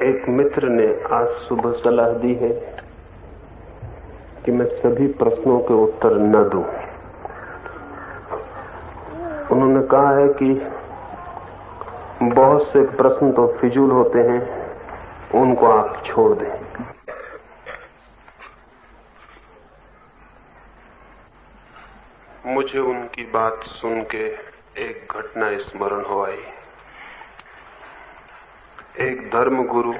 एक मित्र ने आज सुबह सलाह दी है कि मैं सभी प्रश्नों के उत्तर न दूं। उन्होंने कहा है कि बहुत से प्रश्न तो फिजूल होते हैं, उनको आप छोड़ दें। मुझे उनकी बात सुन के एक घटना स्मरण हो आई। एक धर्म गुरु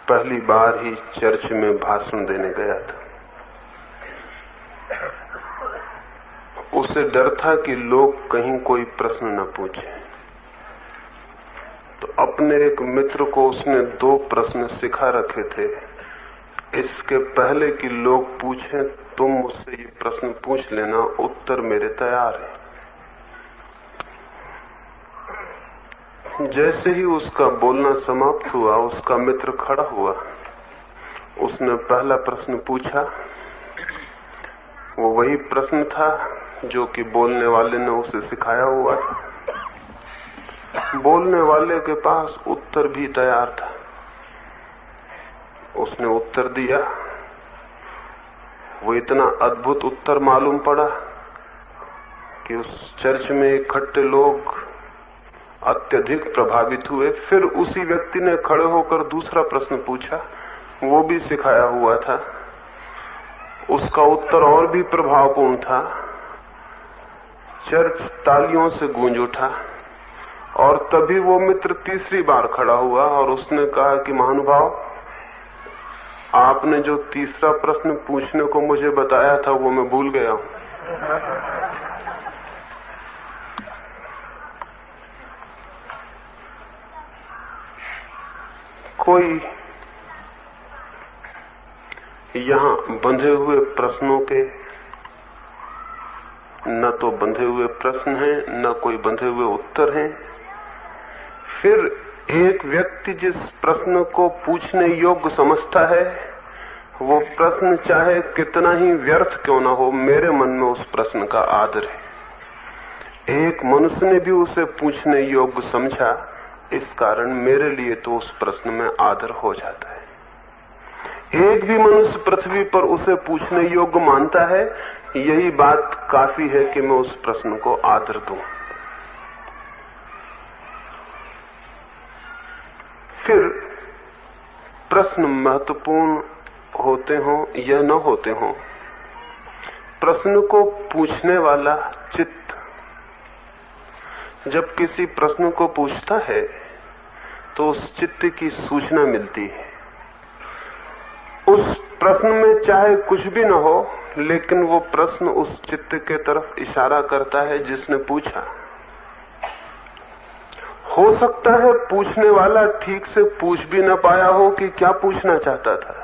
पहली बार ही चर्च में भाषण देने गया था। उसे डर था कि लोग कहीं कोई प्रश्न न पूछे, तो अपने एक मित्र को उसने 2 प्रश्न सिखा रखे थे। इसके पहले कि लोग पूछें, तुम मुझसे ये प्रश्न पूछ लेना, उत्तर मेरे तैयार है। जैसे ही उसका बोलना समाप्त हुआ, उसका मित्र खड़ा हुआ। उसने पहला प्रश्न पूछा। वो वही प्रश्न था जो कि बोलने वाले ने उसे सिखाया हुआ था। बोलने वाले के पास उत्तर भी तैयार था। उसने उत्तर दिया। वो इतना अद्भुत उत्तर मालूम पड़ा कि उस चर्च में इकट्ठे लोग अत्यधिक प्रभावित हुए। फिर उसी व्यक्ति ने खड़े होकर दूसरा प्रश्न पूछा, वो भी सिखाया हुआ था। उसका उत्तर और भी प्रभावपूर्ण था। चर्च तालियों से गूंज उठा। और तभी वो मित्र तीसरी बार खड़ा हुआ और उसने कहा कि महानुभाव, आपने जो तीसरा प्रश्न पूछने को मुझे बताया था वो मैं भूल गया हूं। कोई यहां बंधे हुए प्रश्नों के न तो बंधे हुए प्रश्न हैं, न कोई बंधे हुए उत्तर हैं। फिर एक व्यक्ति जिस प्रश्न को पूछने योग्य समझता है, वो प्रश्न चाहे कितना ही व्यर्थ क्यों ना हो, मेरे मन में उस प्रश्न का आदर है। एक मनुष्य ने भी उसे पूछने योग्य समझा, इस कारण मेरे लिए तो उस प्रश्न में आदर हो जाता है। एक भी मनुष्य पृथ्वी पर उसे पूछने योग्य मानता है, यही बात काफी है कि मैं उस प्रश्न को आदर दूं। फिर प्रश्न महत्वपूर्ण होते हों या न होते हों, प्रश्न को पूछने वाला चित्त जब किसी प्रश्न को पूछता है तो उस चित्त की सूचना मिलती है। उस प्रश्न में चाहे कुछ भी न हो, लेकिन वो प्रश्न उस चित्त के तरफ इशारा करता है जिसने पूछा। हो सकता है पूछने वाला ठीक से पूछ भी न पाया हो कि क्या पूछना चाहता था,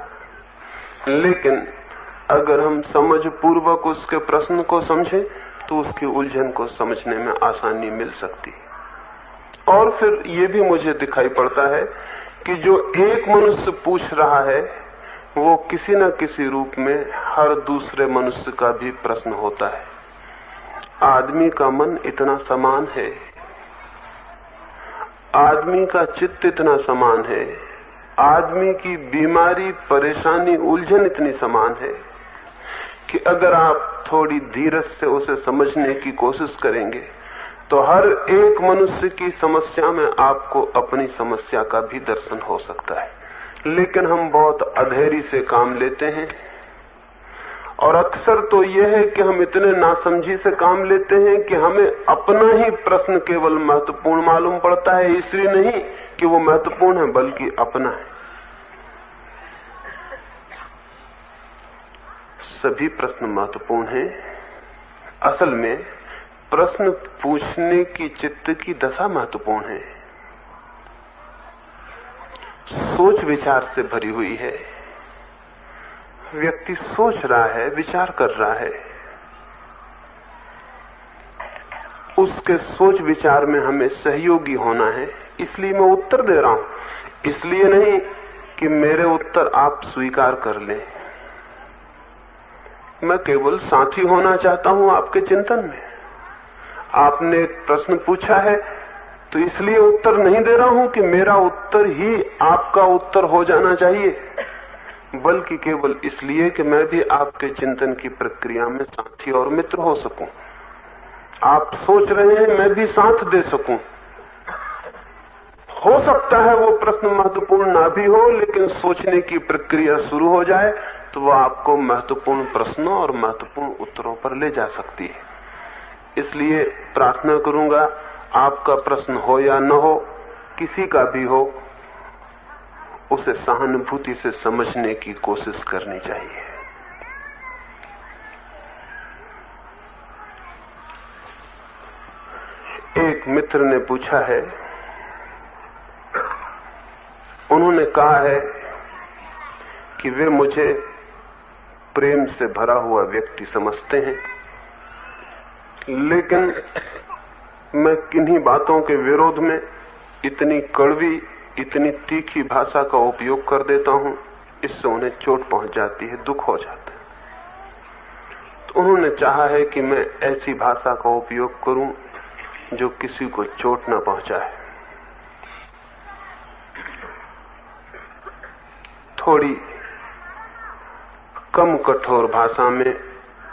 लेकिन अगर हम समझ पूर्वक उसके प्रश्न को समझें तो उसकी उलझन को समझने में आसानी मिल सकती है। और फिर ये भी मुझे दिखाई पड़ता है कि जो एक मनुष्य पूछ रहा है, वो किसी न किसी रूप में हर दूसरे मनुष्य का भी प्रश्न होता है। आदमी का मन इतना समान है, आदमी का चित्त इतना समान है, आदमी की बीमारी, परेशानी, उलझन इतनी समान है कि अगर आप थोड़ी धीरज से उसे समझने की कोशिश करेंगे तो हर एक मनुष्य की समस्या में आपको अपनी समस्या का भी दर्शन हो सकता है। लेकिन हम बहुत अधैर्य से काम लेते हैं, और अक्सर तो यह है कि हम इतने नासमझी से काम लेते हैं कि हमें अपना ही प्रश्न केवल महत्वपूर्ण मालूम पड़ता है। इसलिए नहीं कि वो महत्वपूर्ण है, बल्कि अपना है। सभी प्रश्न महत्वपूर्ण हैं। असल में प्रश्न पूछने की चित्त की दशा महत्वपूर्ण है। सोच विचार से भरी हुई है। व्यक्ति सोच रहा है, विचार कर रहा है। उसके सोच विचार में हमें सहयोगी होना है, इसलिए मैं उत्तर दे रहा हूं। इसलिए नहीं कि मेरे उत्तर आप स्वीकार कर लें। मैं केवल साथी होना चाहता हूं आपके चिंतन में। आपने एक प्रश्न पूछा है तो इसलिए उत्तर नहीं दे रहा हूं कि मेरा उत्तर ही आपका उत्तर हो जाना चाहिए, बल्कि केवल इसलिए कि मैं भी आपके चिंतन की प्रक्रिया में साथी और मित्र हो सकूं। आप सोच रहे हैं, मैं भी साथ दे सकूं। हो सकता है वो प्रश्न महत्वपूर्ण ना भी हो, लेकिन सोचने की प्रक्रिया शुरू हो जाए तो वो आपको महत्वपूर्ण प्रश्नों और महत्वपूर्ण उत्तरों पर ले जा सकती है। इसलिए प्रार्थना करूंगा, आपका प्रश्न हो या न हो, किसी का भी हो, उसे सहानुभूति से समझने की कोशिश करनी चाहिए। एक मित्र ने पूछा है, उन्होंने कहा है कि वे मुझे प्रेम से भरा हुआ व्यक्ति समझते हैं, लेकिन मैं किन्हीं बातों के विरोध में इतनी कड़वी, इतनी तीखी भाषा का उपयोग कर देता हूं, इससे उन्हें चोट पहुंच जाती है, दुख हो जाता है। तो उन्होंने चाहा है कि मैं ऐसी भाषा का उपयोग करूं जो किसी को चोट न पहुंचाए। थोड़ी कम कठोर भाषा में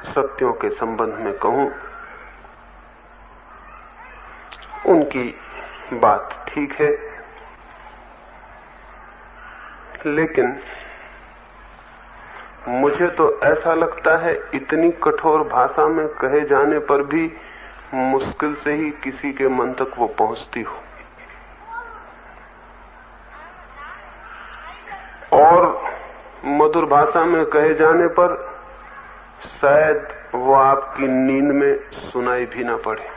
सत्यों के संबंध में कहूं, उनकी बात ठीक है, लेकिन मुझे तो ऐसा लगता है इतनी कठोर भाषा में कहे जाने पर भी मुश्किल से ही किसी के मन तक वो पहुंचती हो, और मधुर भाषा में कहे जाने पर शायद वो आपकी नींद में सुनाई भी ना पड़े।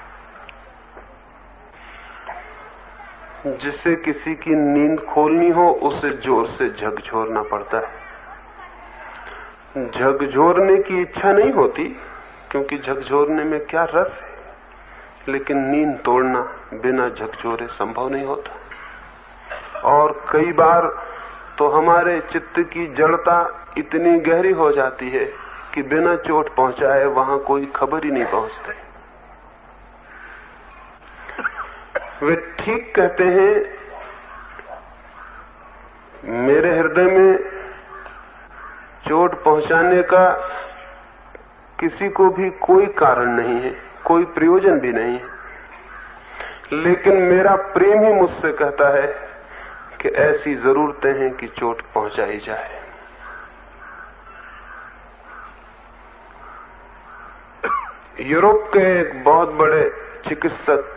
जिसे किसी की नींद खोलनी हो, उसे जोर से झकझोरना पड़ता है। झकझोरने की इच्छा नहीं होती, क्योंकि झकझोरने में क्या रस है, लेकिन नींद तोड़ना बिना झकझोरे संभव नहीं होता। और कई बार तो हमारे चित्त की जड़ता इतनी गहरी हो जाती है कि बिना चोट पहुंचाए वहां कोई खबर ही नहीं पहुंचती। वे ठीक कहते हैं, मेरे हृदय में चोट पहुंचाने का किसी को भी कोई कारण नहीं है, कोई प्रयोजन भी नहीं है, लेकिन मेरा प्रेम ही मुझसे कहता है कि ऐसी जरूरतें हैं कि चोट पहुंचाई जाए। यूरोप के एक बहुत बड़े चिकित्सक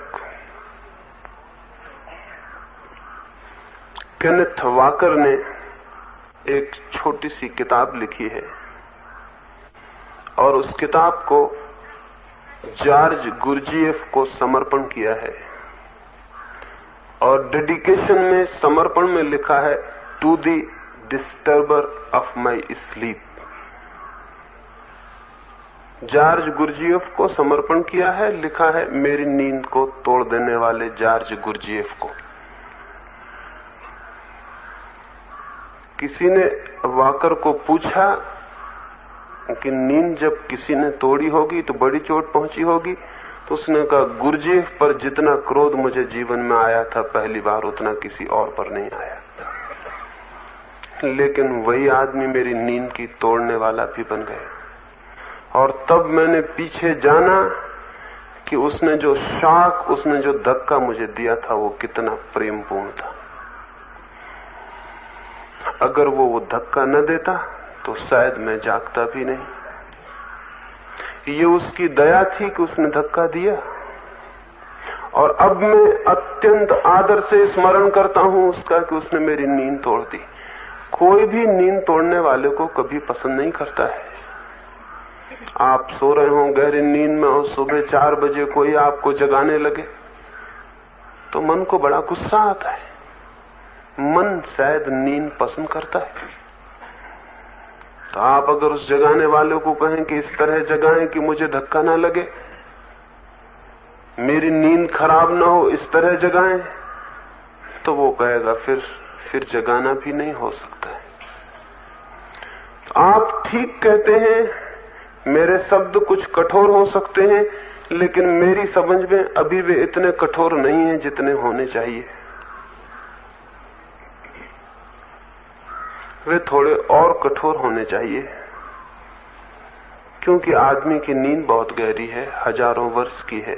केनेथ वाकर ने एक छोटी सी किताब लिखी है, और उस किताब को जॉर्ज गुरजीएफ को समर्पण किया है, और डेडिकेशन में, समर्पण में लिखा है, to the disturber of my sleep. George Gurdjieff को समर्पण किया है, लिखा है मेरी नींद को तोड़ देने वाले जॉर्ज गुरजीएफ को। किसी ने वाकर को पूछा कि नींद जब किसी ने तोड़ी होगी तो बड़ी चोट पहुंची होगी, तो उसने कहा, गुरजीएफ पर जितना क्रोध मुझे जीवन में आया था पहली बार, उतना किसी और पर नहीं आया। लेकिन वही आदमी मेरी नींद की तोड़ने वाला भी बन गया, और तब मैंने पीछे जाना कि उसने जो शॉक, उसने जो धक्का मुझे दिया था, वो कितना प्रेमपूर्ण था। अगर वो धक्का न देता तो शायद मैं जागता भी नहीं। ये उसकी दया थी कि उसने धक्का दिया, और अब मैं अत्यंत आदर से स्मरण करता हूं उसका कि उसने मेरी नींद तोड़ दी। कोई भी नींद तोड़ने वाले को कभी पसंद नहीं करता है। आप सो रहे हो गहरी नींद में और सुबह 4 बजे कोई आपको जगाने लगे तो मन को बड़ा गुस्सा आता है। मन शायद नींद पसंद करता है। तो आप अगर उस जगाने वाले को कहें कि इस तरह जगाएं कि मुझे धक्का ना लगे, मेरी नींद खराब ना हो, इस तरह जगाएं, तो वो कहेगा फिर जगाना भी नहीं हो सकता है। तो आप ठीक कहते हैं, मेरे शब्द कुछ कठोर हो सकते हैं, लेकिन मेरी समझ में अभी वे इतने कठोर नहीं हैं जितने होने चाहिए। वे थोड़े और कठोर होने चाहिए, क्योंकि आदमी की नींद बहुत गहरी है, हजारों वर्ष की है।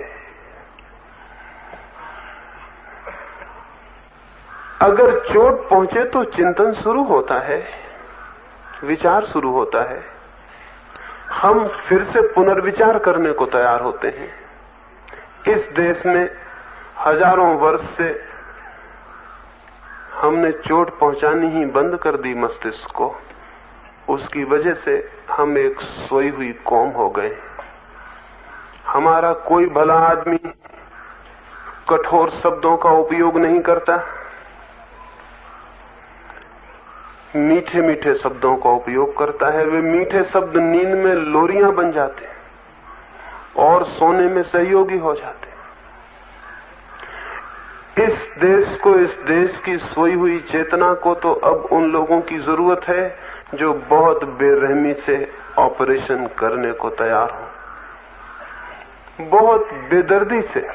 अगर चोट पहुंचे तो चिंतन शुरू होता है, विचार शुरू होता है, हम फिर से पुनर्विचार करने को तैयार होते हैं। इस देश में हजारों वर्ष से हमने चोट पहुंचानी ही बंद कर दी मस्तिष्क को। उसकी वजह से हम एक सोई हुई कौम हो गए। हमारा कोई भला आदमी कठोर शब्दों का उपयोग नहीं करता, मीठे मीठे शब्दों का उपयोग करता है। वे मीठे शब्द नींद में लोरियां बन जाते हैं और सोने में सहयोगी हो जाते हैं। इस देश को, इस देश की सोई हुई चेतना को तो अब उन लोगों की जरूरत है जो बहुत बेरहमी से ऑपरेशन करने को तैयार हो, बहुत बेदर्दी से,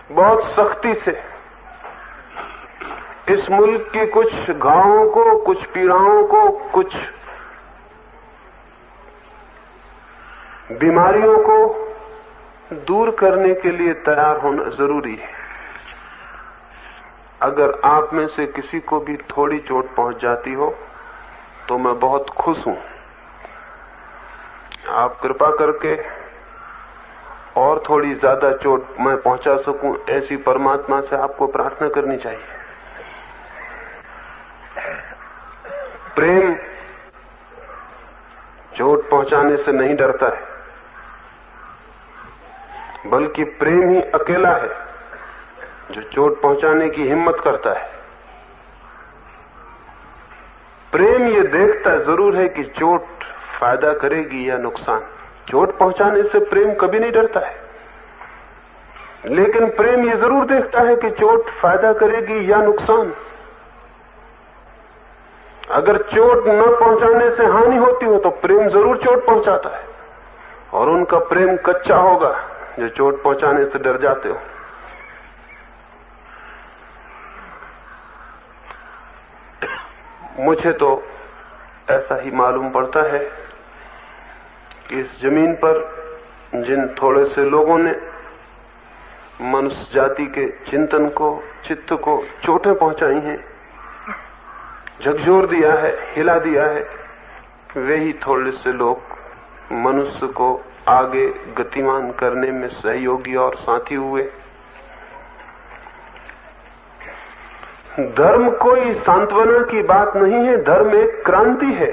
बहुत सख्ती से इस मुल्क की कुछ घावों को, कुछ पीड़ाओं को, कुछ बीमारियों को दूर करने के लिए तैयार होना जरूरी है। अगर आप में से किसी को भी थोड़ी चोट पहुंच जाती हो तो मैं बहुत खुश हूं। आप कृपा करके और थोड़ी ज्यादा चोट मैं पहुंचा सकूं, ऐसी परमात्मा से आपको प्रार्थना करनी चाहिए। प्रेम चोट पहुंचाने से नहीं डरता है, बल्कि प्रेम ही अकेला है जो चोट पहुंचाने की हिम्मत करता है। प्रेम ये देखता जरूर है कि चोट फायदा करेगी या नुकसान। चोट पहुंचाने से प्रेम कभी नहीं डरता है, लेकिन प्रेम ये जरूर देखता है कि चोट फायदा करेगी या नुकसान। अगर चोट न पहुंचाने से हानि होती हो तो प्रेम जरूर चोट पहुंचाता है, और उनका प्रेम कच्चा होगा जो चोट पहुंचाने से डर जाते हो। मुझे तो ऐसा ही मालूम पड़ता है कि इस जमीन पर जिन थोड़े से लोगों ने मनुष्य जाति के चिंतन को, चित्त को चोटें पहुंचाई हैं, झकझोर दिया है, हिला दिया है, वे ही थोड़े से लोग मनुष्य को आगे गतिमान करने में सहयोगी और साथी हुए। धर्म कोई सांत्वना की बात नहीं है, धर्म एक क्रांति है,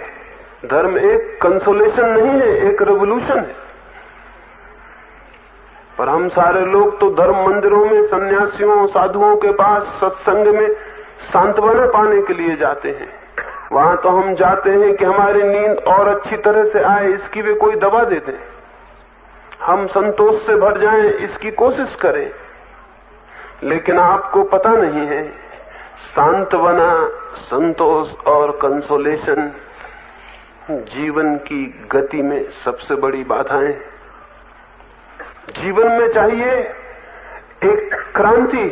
धर्म एक कंसोलेशन नहीं है, एक रेवोल्यूशन है। पर हम सारे लोग तो धर्म मंदिरों में सन्यासियों, साधुओं के पास सत्संग में सांत्वना पाने के लिए जाते हैं। वहां तो हम जाते हैं कि हमारी नींद और अच्छी तरह से आए, इसकी वे कोई दवा दे दें, हम संतोष से भर जाएं, इसकी कोशिश करें। लेकिन आपको पता नहीं है, सांत्वना, संतोष और कंसोलेशन जीवन की गति में सबसे बड़ी बाधाएं। जीवन में चाहिए एक क्रांति,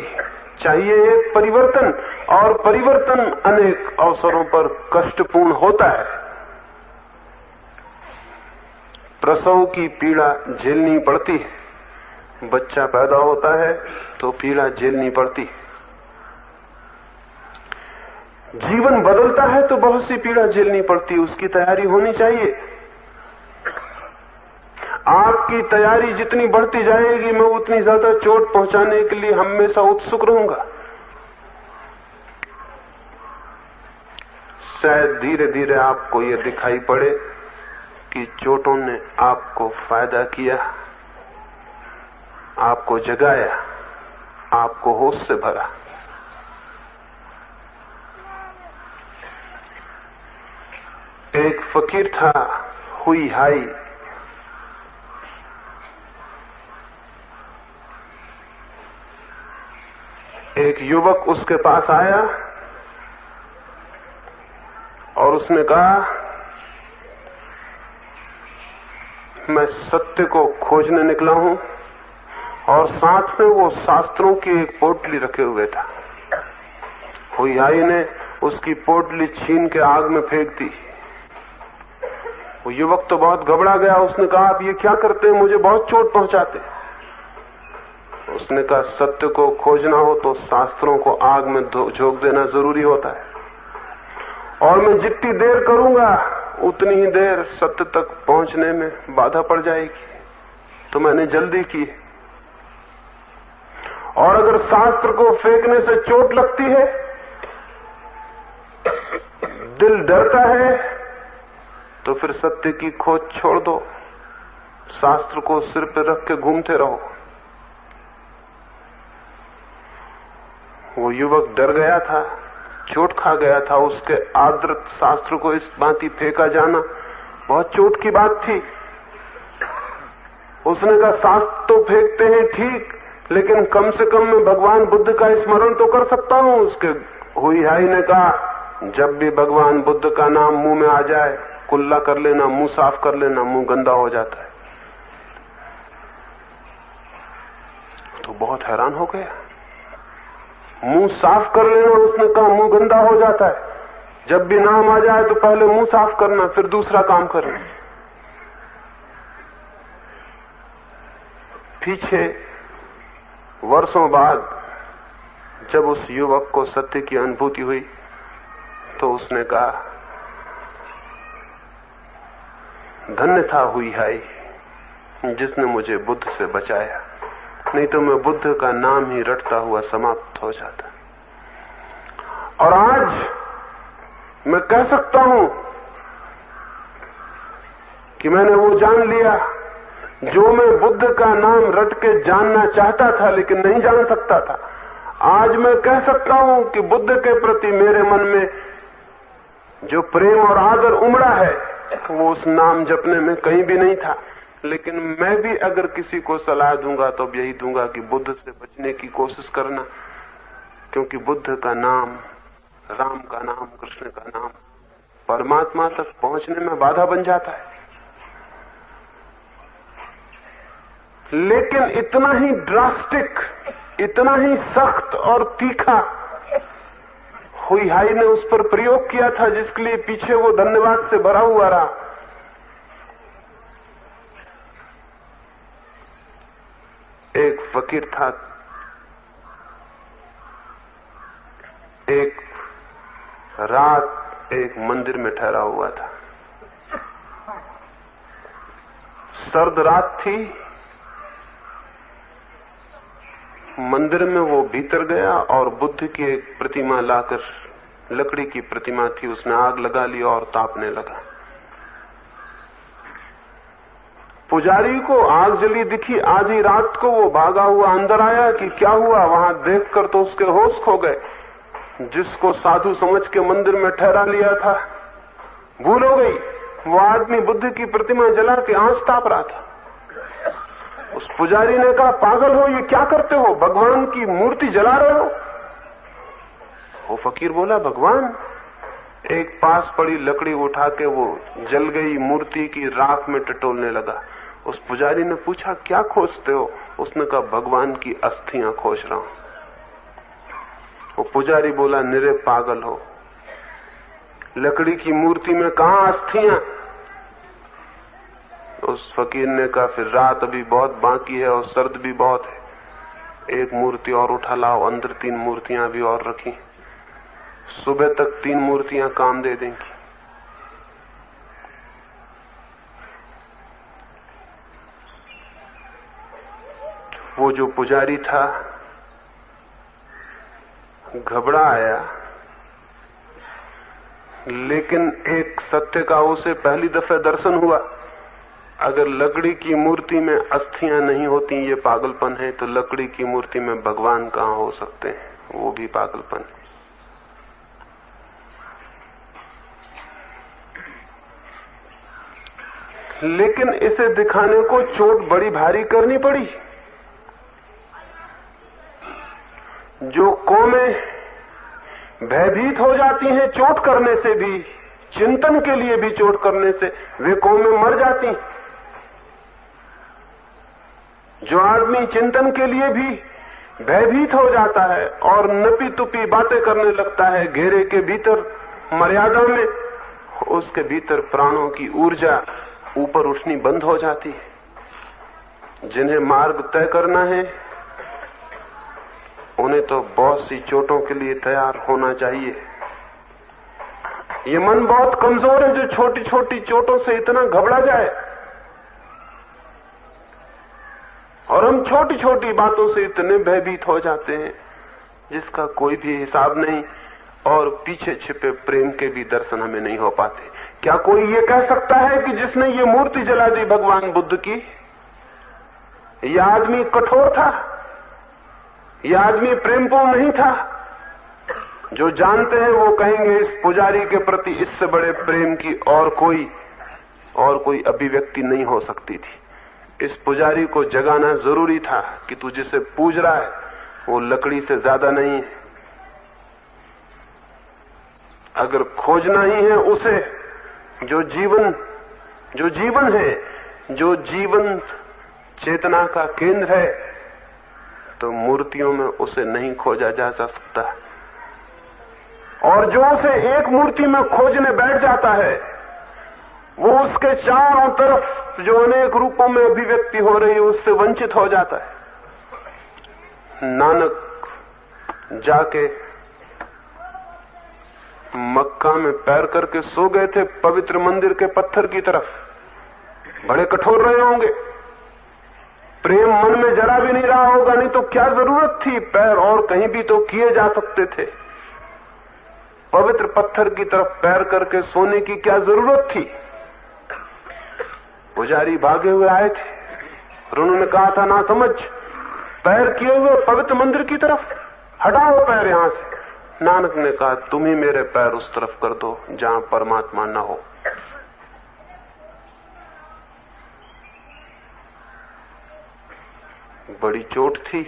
चाहिए एक परिवर्तन, और परिवर्तन अनेक अवसरों पर कष्टपूर्ण होता है। प्रसव की पीड़ा झेलनी पड़ती है, बच्चा पैदा होता है तो पीड़ा झेलनी पड़ती है। जीवन बदलता है तो बहुत सी पीड़ा झेलनी पड़ती है, उसकी तैयारी होनी चाहिए। आपकी तैयारी जितनी बढ़ती जाएगी, मैं उतनी ज्यादा चोट पहुंचाने के लिए हमेशा उत्सुक रहूंगा। शायद धीरे धीरे आपको यह दिखाई पड़े कि चोटों ने आपको फायदा किया, आपको जगाया, आपको होश से भरा। एक फकीर था, हुई हाई। एक युवक उसके पास आया और उसने कहा, मैं सत्य को खोजने निकला हूं और साथ में वो शास्त्रों की एक पोटली रखे हुए था। हुई ने उसकी पोटली छीन के आग में फेंक दी। वो युवक तो बहुत घबरा गया। उसने कहा, आप ये क्या करते हैं, मुझे बहुत चोट पहुंचाते। उसने कहा, सत्य को खोजना हो तो शास्त्रों को आग में झोंक देना जरूरी होता है, और मैं जितनी देर करूंगा उतनी ही देर सत्य तक पहुंचने में बाधा पड़ जाएगी। तो मैंने जल्दी की, और अगर शास्त्र को फेंकने से चोट लगती है, दिल डरता है, तो फिर सत्य की खोज छोड़ दो, शास्त्र को सिर पे रख के घूमते रहो। वो युवक डर गया था, चोट खा गया था। उसके आदृत शास्त्र को इस भांति फेंका जाना बहुत चोट की बात थी। उसने कहा, शास्त्र तो फेंकते हैं ठीक, लेकिन कम से कम मैं भगवान बुद्ध का स्मरण तो कर सकता हूं। उसके हुई ने कहा, जब भी भगवान बुद्ध का नाम मुंह में आ जाए, कुल्ला कर लेना, मुंह साफ कर लेना, मुंह गंदा हो जाता है। तो बहुत हैरान हो गया। मुंह साफ कर लेना, उसने कहा, मुंह गंदा हो जाता है। जब भी नाम आ जाए तो पहले मुंह साफ करना, फिर दूसरा काम करना। पीछे वर्षों बाद जब उस युवक को सत्य की अनुभूति हुई, तो उसने कहा, धन्य था हुई जिसने मुझे बुद्ध से बचाया, नहीं तो मैं बुद्ध का नाम ही रटता हुआ समाप्त हो जाता। और आज मैं कह सकता हूं कि मैंने वो जान लिया जो मैं बुद्ध का नाम रट के जानना चाहता था लेकिन नहीं जान सकता था। आज मैं कह सकता हूं कि बुद्ध के प्रति मेरे मन में जो प्रेम और आदर उमड़ा है, वो उस नाम जपने में कहीं भी नहीं था। लेकिन मैं भी अगर किसी को सलाह दूंगा तो यही दूंगा कि बुद्ध से बचने की कोशिश करना, क्योंकि बुद्ध का नाम, राम का नाम, कृष्ण का नाम परमात्मा तक पहुंचने में बाधा बन जाता है। लेकिन इतना ही ड्रास्टिक, इतना ही सख्त और तीखा हुई ने उस पर प्रयोग किया था, जिसके लिए पीछे वो धन्यवाद से भरा हुआ रहा। एक फकीर था, एक रात एक मंदिर में ठहरा हुआ था। सर्द रात थी। मंदिर में वो भीतर गया और बुद्ध की एक प्रतिमा लाकर, लकड़ी की प्रतिमा थी, उसने आग लगा ली और तापने लगा। पुजारी को आग जली दिखी। आधी रात को वो भागा हुआ अंदर आया कि क्या हुआ। वहां देखकर तो उसके होश खो गए। जिसको साधु समझ के मंदिर में ठहरा लिया था, भूल हो गई। वो आदमी बुद्ध की प्रतिमा जला के आंच ताप रहा था। उस पुजारी ने कहा, पागल हो, ये क्या करते हो, भगवान की मूर्ति जला रहे हो। वो फकीर बोला, भगवान। एक पास पड़ी लकड़ी उठा के वो जल गई मूर्ति की राख में टटोलने लगा। उस पुजारी ने पूछा, क्या खोजते हो? उसने कहा, भगवान की अस्थियां खोज रहा हूं। वो पुजारी बोला, निरे पागल हो, लकड़ी की मूर्ति में कहां अस्थियां? उस फकीर ने कहा, फिर रात अभी बहुत बाकी है और सर्द भी बहुत है। एक मूर्ति और उठा लाओ, अंदर 3 मूर्तियां भी और रखी। सुबह तक 3 मूर्तियां काम दे देंगी। वो जो पुजारी था घबरा आया, लेकिन एक सत्य का उसे पहली दफे दर्शन हुआ। अगर लकड़ी की मूर्ति में अस्थियां नहीं होती ये पागलपन है, तो लकड़ी की मूर्ति में भगवान कहां हो सकते हैं? वो भी पागलपन है। लेकिन इसे दिखाने को चोट बड़ी भारी करनी पड़ी। जो कौमें भयभीत हो जाती हैं चोट करने से भी, चिंतन के लिए भी चोट करने से, वे कौमें मर जाती। जो आदमी चिंतन के लिए भी भयभीत हो जाता है और नपी तुपी बातें करने लगता है घेरे के भीतर मर्यादा में, उसके भीतर प्राणों की ऊर्जा ऊपर उठनी बंद हो जाती है। जिन्हें मार्ग तय करना है उन्हें तो बहुत सी चोटों के लिए तैयार होना चाहिए। ये मन बहुत कमजोर है जो छोटी छोटी चोटों से इतना घबरा जाए, और हम छोटी छोटी बातों से इतने भयभीत हो जाते हैं जिसका कोई भी हिसाब नहीं, और पीछे छिपे प्रेम के भी दर्शन हमें नहीं हो पाते। क्या कोई ये कह सकता है कि जिसने ये मूर्ति जला दी भगवान बुद्ध की, यह आदमी कठोर था, यह आदमी प्रेमपूर्ण नहीं था? जो जानते हैं वो कहेंगे इस पुजारी के प्रति इससे बड़े प्रेम की और कोई अभिव्यक्ति नहीं हो सकती थी। इस पुजारी को जगाना जरूरी था कि तू जिसे पूज रहा है वो लकड़ी से ज्यादा नहीं है। अगर खोजना ही है उसे जो जीवन है, जो जीवन चेतना का केंद्र है, तो मूर्तियों में उसे नहीं खोजा जा सकता। और जो उसे एक मूर्ति में खोजने बैठ जाता है वो उसके चारों तरफ जो अनेक रूपों में अभिव्यक्ति हो रही है उससे वंचित हो जाता है। नानक जाके मक्का में पैर करके सो गए थे पवित्र मंदिर के पत्थर की तरफ। बड़े कठोर रहे होंगे, प्रेम मन में जरा भी नहीं रहा होगा, नहीं तो क्या जरूरत थी, पैर और कहीं भी तो किए जा सकते थे। पवित्र पत्थर की तरफ पैर करके सोने की क्या जरूरत थी? पुजारी भागे हुए आए थे और उन्होंने कहा था ना समझ, पैर किए हुए पवित्र मंदिर की तरफ, हटाओ पैर यहां से। नानक ने कहा तुम ही मेरे पैर उस तरफ कर दो जहां परमात्मा न हो। बड़ी चोट थी।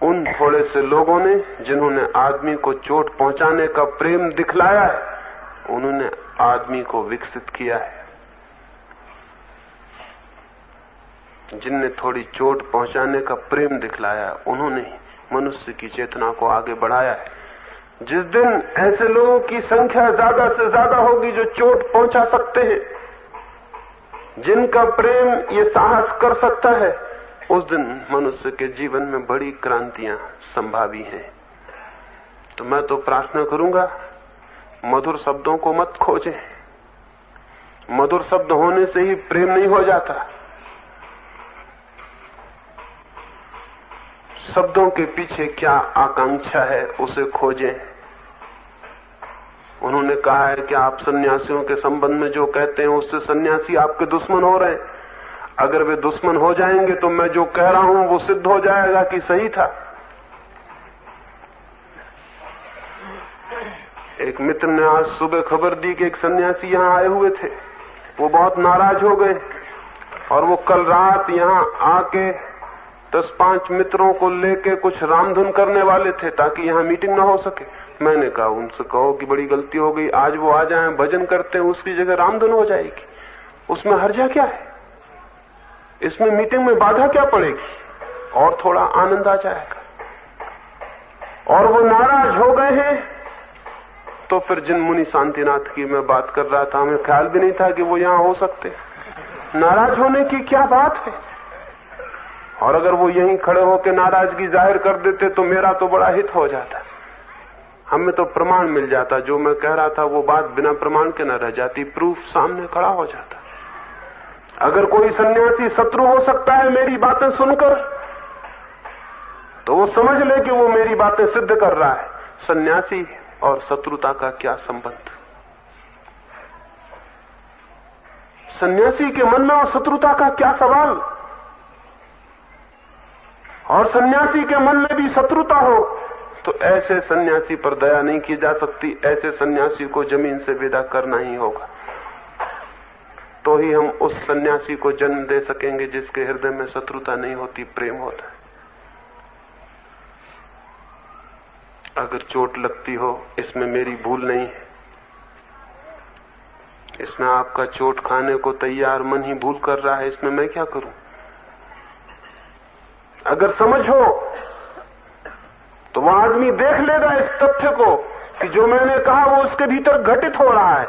उन थोड़े से लोगों ने जिन्होंने आदमी को चोट पहुंचाने का प्रेम दिखलाया है, उन्होंने आदमी को विकसित किया है। जिनने थोड़ी चोट पहुंचाने का प्रेम दिखलाया, उन्होंने मनुष्य की चेतना को आगे बढ़ाया है। जिस दिन ऐसे लोगों की संख्या ज्यादा से ज्यादा होगी जो चोट पहुंचा सकते हैं, जिनका प्रेम ये साहस कर सकता है, उस दिन मनुष्य के जीवन में बड़ी क्रांतियां संभावी हैं। तो मैं तो प्रार्थना करूंगा, मधुर शब्दों को मत खोजें। मधुर शब्द होने से ही प्रेम नहीं हो जाता। शब्दों के पीछे क्या आकांक्षा है उसे खोजें। उन्होंने कहा है कि आप सन्यासियों के संबंध में जो कहते हैं उससे सन्यासी आपके दुश्मन हो रहे हैं। अगर वे दुश्मन हो जाएंगे तो मैं जो कह रहा हूं वो सिद्ध हो जाएगा कि सही था। एक मित्र ने आज सुबह खबर दी कि एक सन्यासी यहां आए हुए थे, वो बहुत नाराज हो गए और वो कल रात यहां आके 10-5 मित्रों को लेके कुछ रामधुन करने वाले थे ताकि यहां मीटिंग ना हो सके। मैंने कहा उनसे कहो कि बड़ी गलती हो गई, आज वो आ जाएं, भजन करते हैं, उसकी जगह रामधुन हो जाएगी। उसमें हर्जा क्या है? इसमें मीटिंग में बाधा क्या पड़ेगी? और थोड़ा आनंद आ जाएगा। और वो नाराज हो गए हैं। तो फिर जिन मुनि शांतिनाथ की मैं बात कर रहा था, हमें ख्याल भी नहीं था कि वो यहां हो सकते। नाराज होने की क्या बात है? और अगर वो यहीं खड़े होकर नाराजगी जाहिर कर देते तो मेरा तो बड़ा हित हो जाता। हमें तो प्रमाण मिल जाता, जो मैं कह रहा था वो बात बिना प्रमाण के न रह जाती, प्रूफ सामने खड़ा हो जाता। अगर कोई सन्यासी शत्रु हो सकता है मेरी बातें सुनकर, तो वो समझ ले कि वो मेरी बातें सिद्ध कर रहा है। सन्यासी और शत्रुता का क्या संबंध? सन्यासी के मन में और शत्रुता का क्या सवाल? और सन्यासी के मन में भी शत्रुता हो तो ऐसे सन्यासी पर दया नहीं की जा सकती। ऐसे सन्यासी को जमीन से विदा करना ही होगा, तो ही हम उस सन्यासी को जन्म दे सकेंगे जिसके हृदय में शत्रुता नहीं होती, प्रेम होता है। अगर चोट लगती हो इसमें मेरी भूल नहीं है, इसमें आपका चोट खाने को तैयार मन ही भूल कर रहा है, इसमें मैं क्या करूं? अगर समझ हो तो वह आदमी देख लेगा इस तथ्य को कि जो मैंने कहा वो उसके भीतर घटित हो रहा है,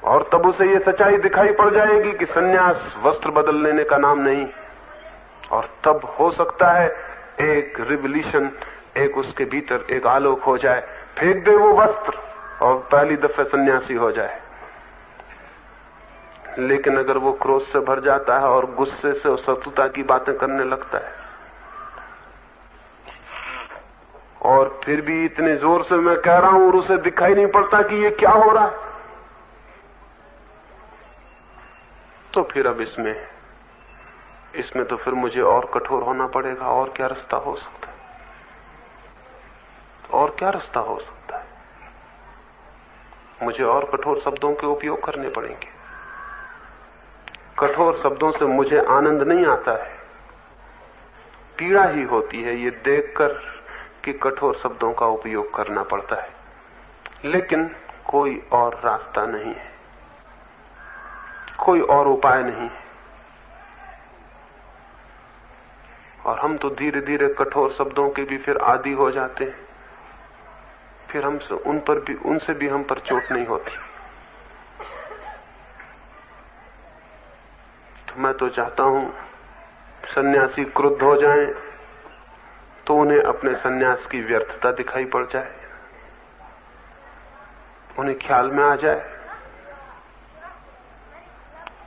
और तब उसे ये सच्चाई दिखाई पड़ जाएगी कि सन्यास वस्त्र बदल लेने का नाम नहीं। और तब हो सकता है एक रिवोल्यूशन, एक उसके भीतर एक आलोक हो जाए, फेंक दे वो वस्त्र और पहली दफे सन्यासी हो जाए। लेकिन अगर वो क्रोध से भर जाता है और गुस्से से और शत्रुता की बातें करने लगता है, और फिर भी इतने जोर से मैं कह रहा हूं और उसे दिखाई नहीं पड़ता कि ये क्या हो रहा है, तो फिर अब इसमें तो फिर मुझे और कठोर होना पड़ेगा। और क्या रास्ता हो सकता है? और क्या रास्ता हो सकता है? मुझे और कठोर शब्दों के उपयोग करने पड़ेंगे। कठोर शब्दों से मुझे आनंद नहीं आता है, पीड़ा ही होती है ये देखकर कि कठोर शब्दों का उपयोग करना पड़ता है। लेकिन कोई और रास्ता नहीं है, कोई और उपाय नहीं है। और हम तो धीरे धीरे कठोर शब्दों के भी फिर आदी हो जाते हैं, फिर हमसे उनसे भी हम पर चोट नहीं होती। तो मैं तो चाहता हूं सन्यासी क्रुद्ध हो जाएं तो उन्हें अपने सन्यास की व्यर्थता दिखाई पड़ जाए, उन्हें ख्याल में आ जाए।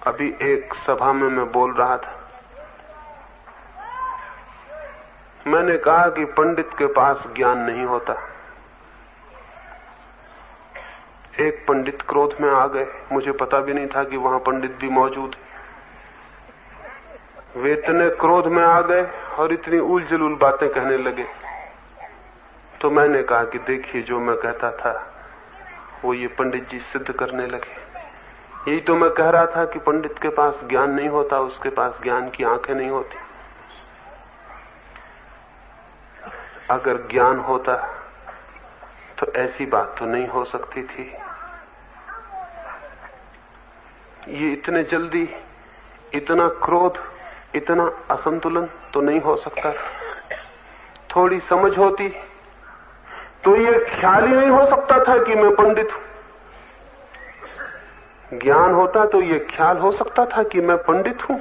अभी एक सभा में मैं बोल रहा था, मैंने कहा कि पंडित के पास ज्ञान नहीं होता। एक पंडित क्रोध में आ गए, मुझे पता भी नहीं था कि वहां पंडित भी मौजूद है। वे इतने क्रोध में आ गए और इतनी उल जलूल बातें कहने लगे। तो मैंने कहा कि देखिए, जो मैं कहता था वो ये पंडित जी सिद्ध करने लगे। यही तो मैं कह रहा था कि पंडित के पास ज्ञान नहीं होता, उसके पास ज्ञान की आंखें नहीं होती। अगर ज्ञान होता तो ऐसी बात तो नहीं हो सकती थी। ये इतने जल्दी इतना क्रोध, इतना असंतुलन तो नहीं हो सकता। थोड़ी समझ होती तो ये ख्याल ही नहीं हो सकता था कि मैं पंडित हूं। ज्ञान होता तो ये ख्याल हो सकता था कि मैं पंडित हूं।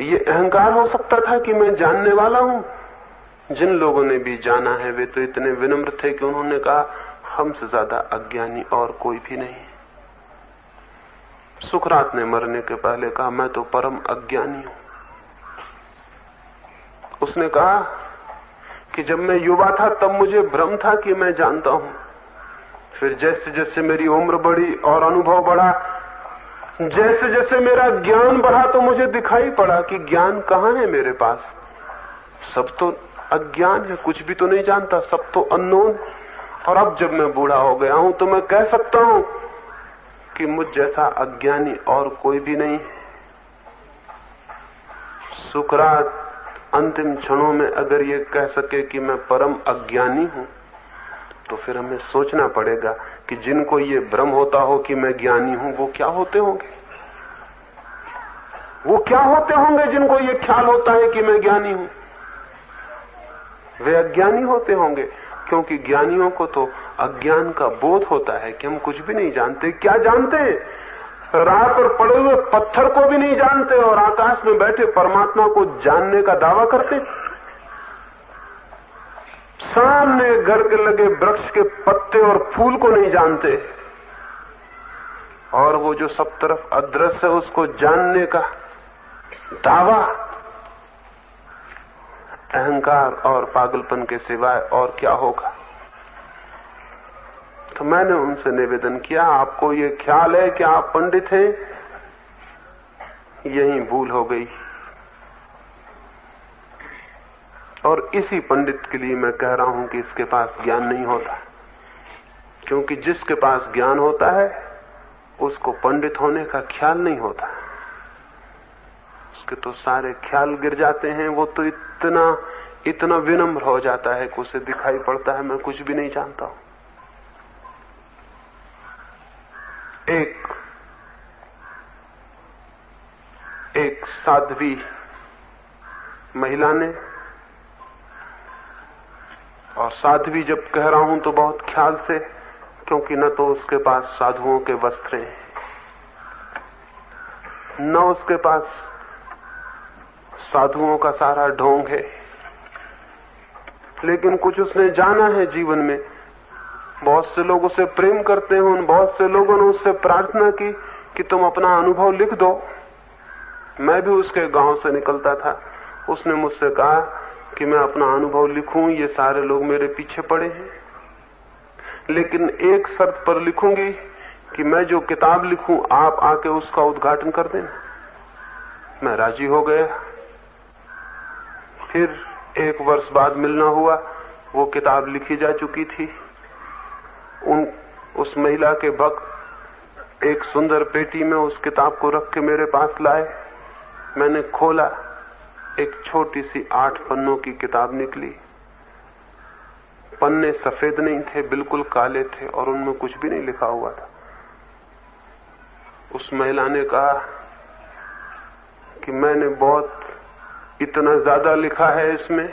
ये अहंकार हो सकता था कि मैं जानने वाला हूं। जिन लोगों ने भी जाना है वे तो इतने विनम्र थे कि उन्होंने कहा हमसे ज्यादा अज्ञानी और कोई भी नहीं। सुकरात ने मरने के पहले कहा मैं तो परम अज्ञानी हूं। उसने कहा कि जब मैं युवा था तब मुझे भ्रम था कि मैं जानता हूं, फिर जैसे जैसे मेरी उम्र बढ़ी और अनुभव बढ़ा, जैसे जैसे मेरा ज्ञान बढ़ा तो मुझे दिखाई पड़ा कि ज्ञान कहां है मेरे पास। सब तो अज्ञान है, कुछ भी तो नहीं जानता, सब तो अननोन। और अब जब मैं बूढ़ा हो गया हूं तो मैं कह सकता हूं कि मुझ जैसा अज्ञानी और कोई भी नहीं है। सुकरात अंतिम क्षणों में अगर ये कह सके कि मैं परम अज्ञानी हूं, तो फिर हमें सोचना पड़ेगा कि जिनको ये भ्रम होता हो कि मैं ज्ञानी हूं, वो क्या होते होंगे? वो क्या होते होंगे जिनको ये ख्याल होता है कि मैं ज्ञानी हूं? वे अज्ञानी होते होंगे, क्योंकि ज्ञानियों को तो अज्ञान का बोध होता है कि हम कुछ भी नहीं जानते। क्या जानते हैं? राह पर पड़े हुए पत्थर को भी नहीं जानते और आकाश में बैठे परमात्मा को जानने का दावा करते। सामने घर के लगे वृक्ष के पत्ते और फूल को नहीं जानते, और वो जो सब तरफ अदृश्य है उसको जानने का दावा अहंकार और पागलपन के सिवाय और क्या होगा? तो मैंने उनसे निवेदन किया, आपको ये ख्याल है कि आप पंडित हैं, यही भूल हो गई। और इसी पंडित के लिए मैं कह रहा हूं कि इसके पास ज्ञान नहीं होता, क्योंकि जिसके पास ज्ञान होता है उसको पंडित होने का ख्याल नहीं होता। उसके तो सारे ख्याल गिर जाते हैं। वो तो इतना विनम्र हो जाता है कि उसे दिखाई पड़ता है मैं कुछ भी नहीं जानता हूं। एक साध्वी महिला ने, और साध्वी जब कह रहा हूं तो बहुत ख्याल से, क्योंकि न तो उसके पास साधुओं के वस्त्र हैं, न उसके पास साधुओं का सारा ढोंग है, लेकिन कुछ उसने जाना है जीवन में। बहुत से लोग उसे प्रेम करते हैं, उन बहुत से लोगों ने उससे प्रार्थना की कि तुम अपना अनुभव लिख दो। मैं भी उसके गांव से निकलता था, उसने मुझसे कहा कि मैं अपना अनुभव लिखूं, ये सारे लोग मेरे पीछे पड़े हैं, लेकिन एक शर्त पर लिखूंगी कि मैं जो किताब लिखूं आप आके उसका उद्घाटन कर देना। मैं राजी हो गया। फिर 1 वर्ष बाद मिलना हुआ, वो किताब लिखी जा चुकी थी। उस महिला के भक्त एक सुंदर पेटी में उस किताब को रख के मेरे पास लाए। मैंने खोला, एक छोटी सी 8 पन्नों की किताब निकली। पन्ने सफेद नहीं थे, बिल्कुल काले थे, और उनमें कुछ भी नहीं लिखा हुआ था। उस महिला ने कहा कि मैंने बहुत इतना ज्यादा लिखा है इसमें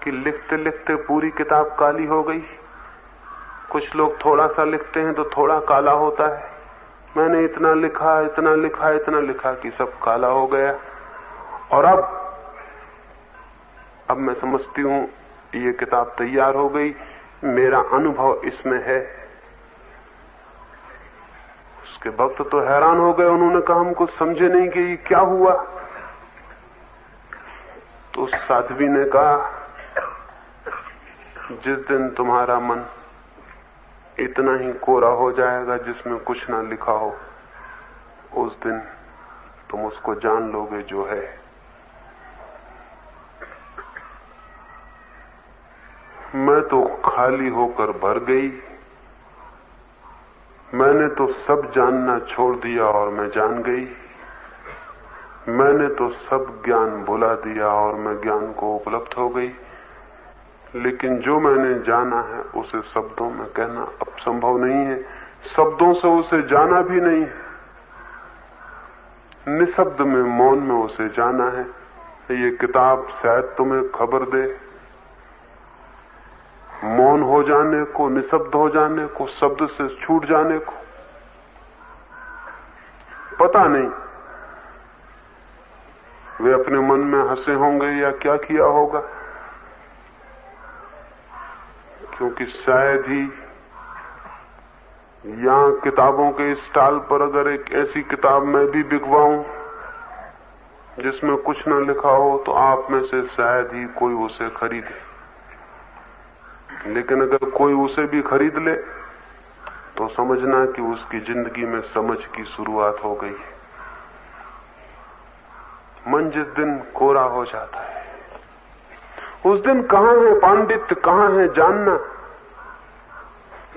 कि लिखते लिखते पूरी किताब काली हो गई। कुछ लोग थोड़ा सा लिखते हैं तो थोड़ा काला होता है। मैंने इतना लिखा, इतना लिखा, इतना लिखा कि सब काला हो गया। और अब मैं समझती हूं ये किताब तैयार हो गई, मेरा अनुभव इसमें है। उसके भक्त तो हैरान हो गए, उन्होंने कहा हम कुछ समझे नहीं कि ये क्या हुआ। तो उस साध्वी ने कहा, जिस दिन तुम्हारा मन इतना ही कोरा हो जाएगा जिसमें कुछ ना लिखा हो, उस दिन तुम उसको जान लोगे जो है। मैं तो खाली होकर भर गई। मैंने तो सब जानना छोड़ दिया और मैं जान गई। मैंने तो सब ज्ञान भुला दिया और मैं ज्ञान को उपलब्ध हो गई। लेकिन जो मैंने जाना है उसे शब्दों में कहना अब संभव नहीं है, शब्दों से उसे जाना भी नहीं है। निशब्द में, मौन में उसे जाना है। ये किताब शायद तुम्हें खबर दे मौन हो जाने को, निशब्द हो जाने को, शब्द से छूट जाने को। पता नहीं वे अपने मन में हंसे होंगे या क्या किया होगा, क्योंकि शायद ही यहां किताबों के स्टॉल पर अगर एक ऐसी किताब मैं भी बिकवाऊं जिसमें कुछ न लिखा हो तो आप में से शायद ही कोई उसे खरीदे। लेकिन अगर कोई उसे भी खरीद ले तो समझना कि उसकी जिंदगी में समझ की शुरुआत हो गई है। मन जिस दिन कोरा हो जाता है उस दिन कहां है पांडित्य, कहां है जानना,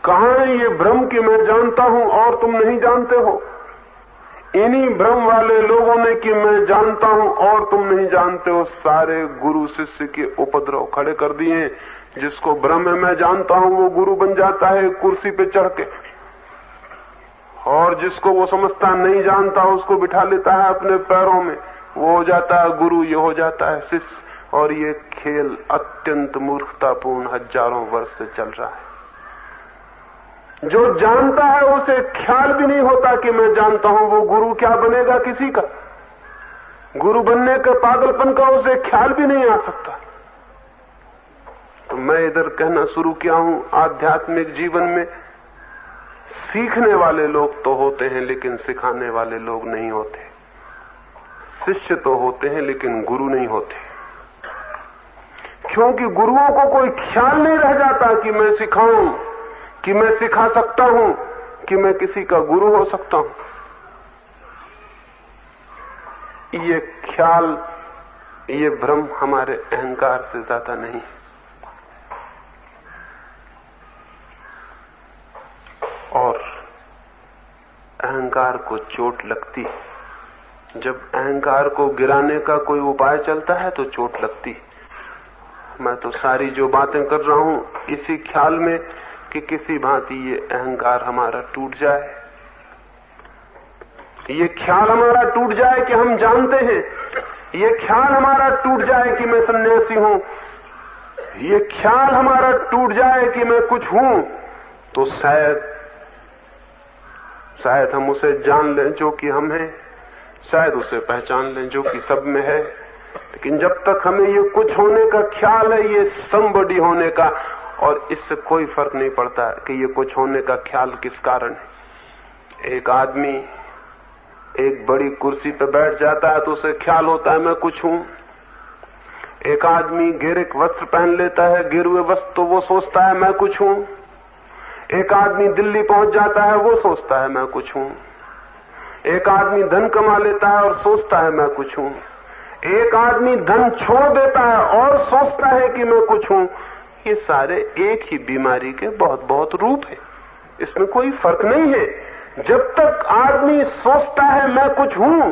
कहां है ये भ्रम कि मैं जानता हूं और तुम नहीं जानते हो। इन्हीं भ्रम वाले लोगों ने कि मैं जानता हूं और तुम नहीं जानते हो, सारे गुरु शिष्य के उपद्रव खड़े कर दिए। जिसको भ्रम है मैं जानता हूं वो गुरु बन जाता है कुर्सी पे चढ़ के, और जिसको वो समझता नहीं जानता उसको बिठा लेता है अपने पैरों में, वो हो जाता है गुरु, ये हो जाता है शिष्य। और ये खेल अत्यंत मूर्खतापूर्ण हजारों वर्ष से चल रहा है। जो जानता है उसे ख्याल भी नहीं होता कि मैं जानता हूं, वो गुरु क्या बनेगा किसी का। गुरु बनने के पागलपन का उसे ख्याल भी नहीं आ सकता। तो मैं इधर कहना शुरू किया हूं, आध्यात्मिक जीवन में सीखने वाले लोग तो होते हैं लेकिन सिखाने वाले लोग नहीं होते। शिष्य तो होते हैं लेकिन गुरु नहीं होते, क्योंकि गुरुओं को कोई ख्याल नहीं रह जाता कि मैं सिखाऊं, कि मैं सिखा सकता हूं, कि मैं किसी का गुरु हो सकता हूं। ये ख्याल, ये भ्रम हमारे अहंकार से ज्यादा नहीं। और अहंकार को चोट लगती है। जब अहंकार को गिराने का कोई उपाय चलता है तो चोट लगती है। मैं तो सारी जो बातें कर रहा हूं इसी ख्याल में कि किसी भांति ये अहंकार हमारा टूट जाए ये ख्याल हमारा टूट जाए कि हम जानते हैं, ये ख्याल हमारा टूट जाए कि मैं सन्यासी हूं, ये ख्याल हमारा टूट जाए कि मैं कुछ हूं, तो शायद हम उसे जान लें जो कि हम हैं, शायद उसे पहचान लें जो कि सब में है। लेकिन जब तक हमें ये कुछ होने का ख्याल है, ये समबडी होने का, और इससे कोई फर्क नहीं पड़ता कि ये कुछ होने का ख्याल किस कारण है। एक आदमी एक बड़ी कुर्सी पर बैठ जाता है तो उसे ख्याल होता है मैं कुछ हूं। एक आदमी गेरुए वस्त्र पहन लेता है, गेरुए वस्त्र, तो वो सोचता है मैं कुछ हूं। एक आदमी दिल्ली पहुंच जाता है, वो सोचता है मैं कुछ हूं। एक आदमी धन कमा लेता है और सोचता है मैं कुछ हूं। एक आदमी धन छोड़ देता है और सोचता है कि मैं कुछ हूं। ये सारे एक ही बीमारी के बहुत बहुत रूप है, इसमें कोई फर्क नहीं है। जब तक आदमी सोचता है मैं कुछ हूं,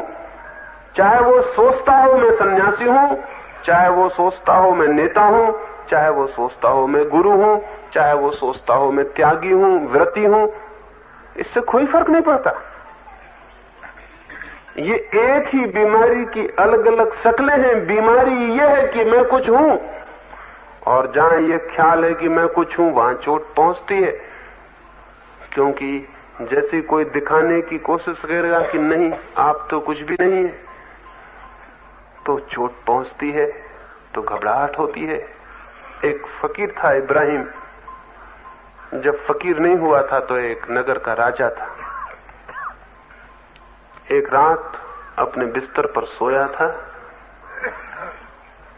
चाहे वो सोचता हो मैं सन्यासी हूं, चाहे वो सोचता हो मैं नेता हूं, चाहे वो सोचता हो मैं गुरु हूं, चाहे वो सोचता हो मैं त्यागी हूं, व्रती हूं, इससे कोई फर्क नहीं पड़ता। ये एक ही बीमारी की अलग अलग शक्लें हैं। बीमारी ये है कि मैं कुछ हूं, और जहां ये ख्याल है कि मैं कुछ हूं, वहां चोट पहुंचती है। क्योंकि जैसे कोई दिखाने की कोशिश करेगा कि नहीं आप तो कुछ भी नहीं है, तो चोट पहुंचती है, तो घबराहट होती है। एक फकीर था इब्राहिम, जब फकीर नहीं हुआ था तो एक नगर का राजा था। एक रात अपने बिस्तर पर सोया था,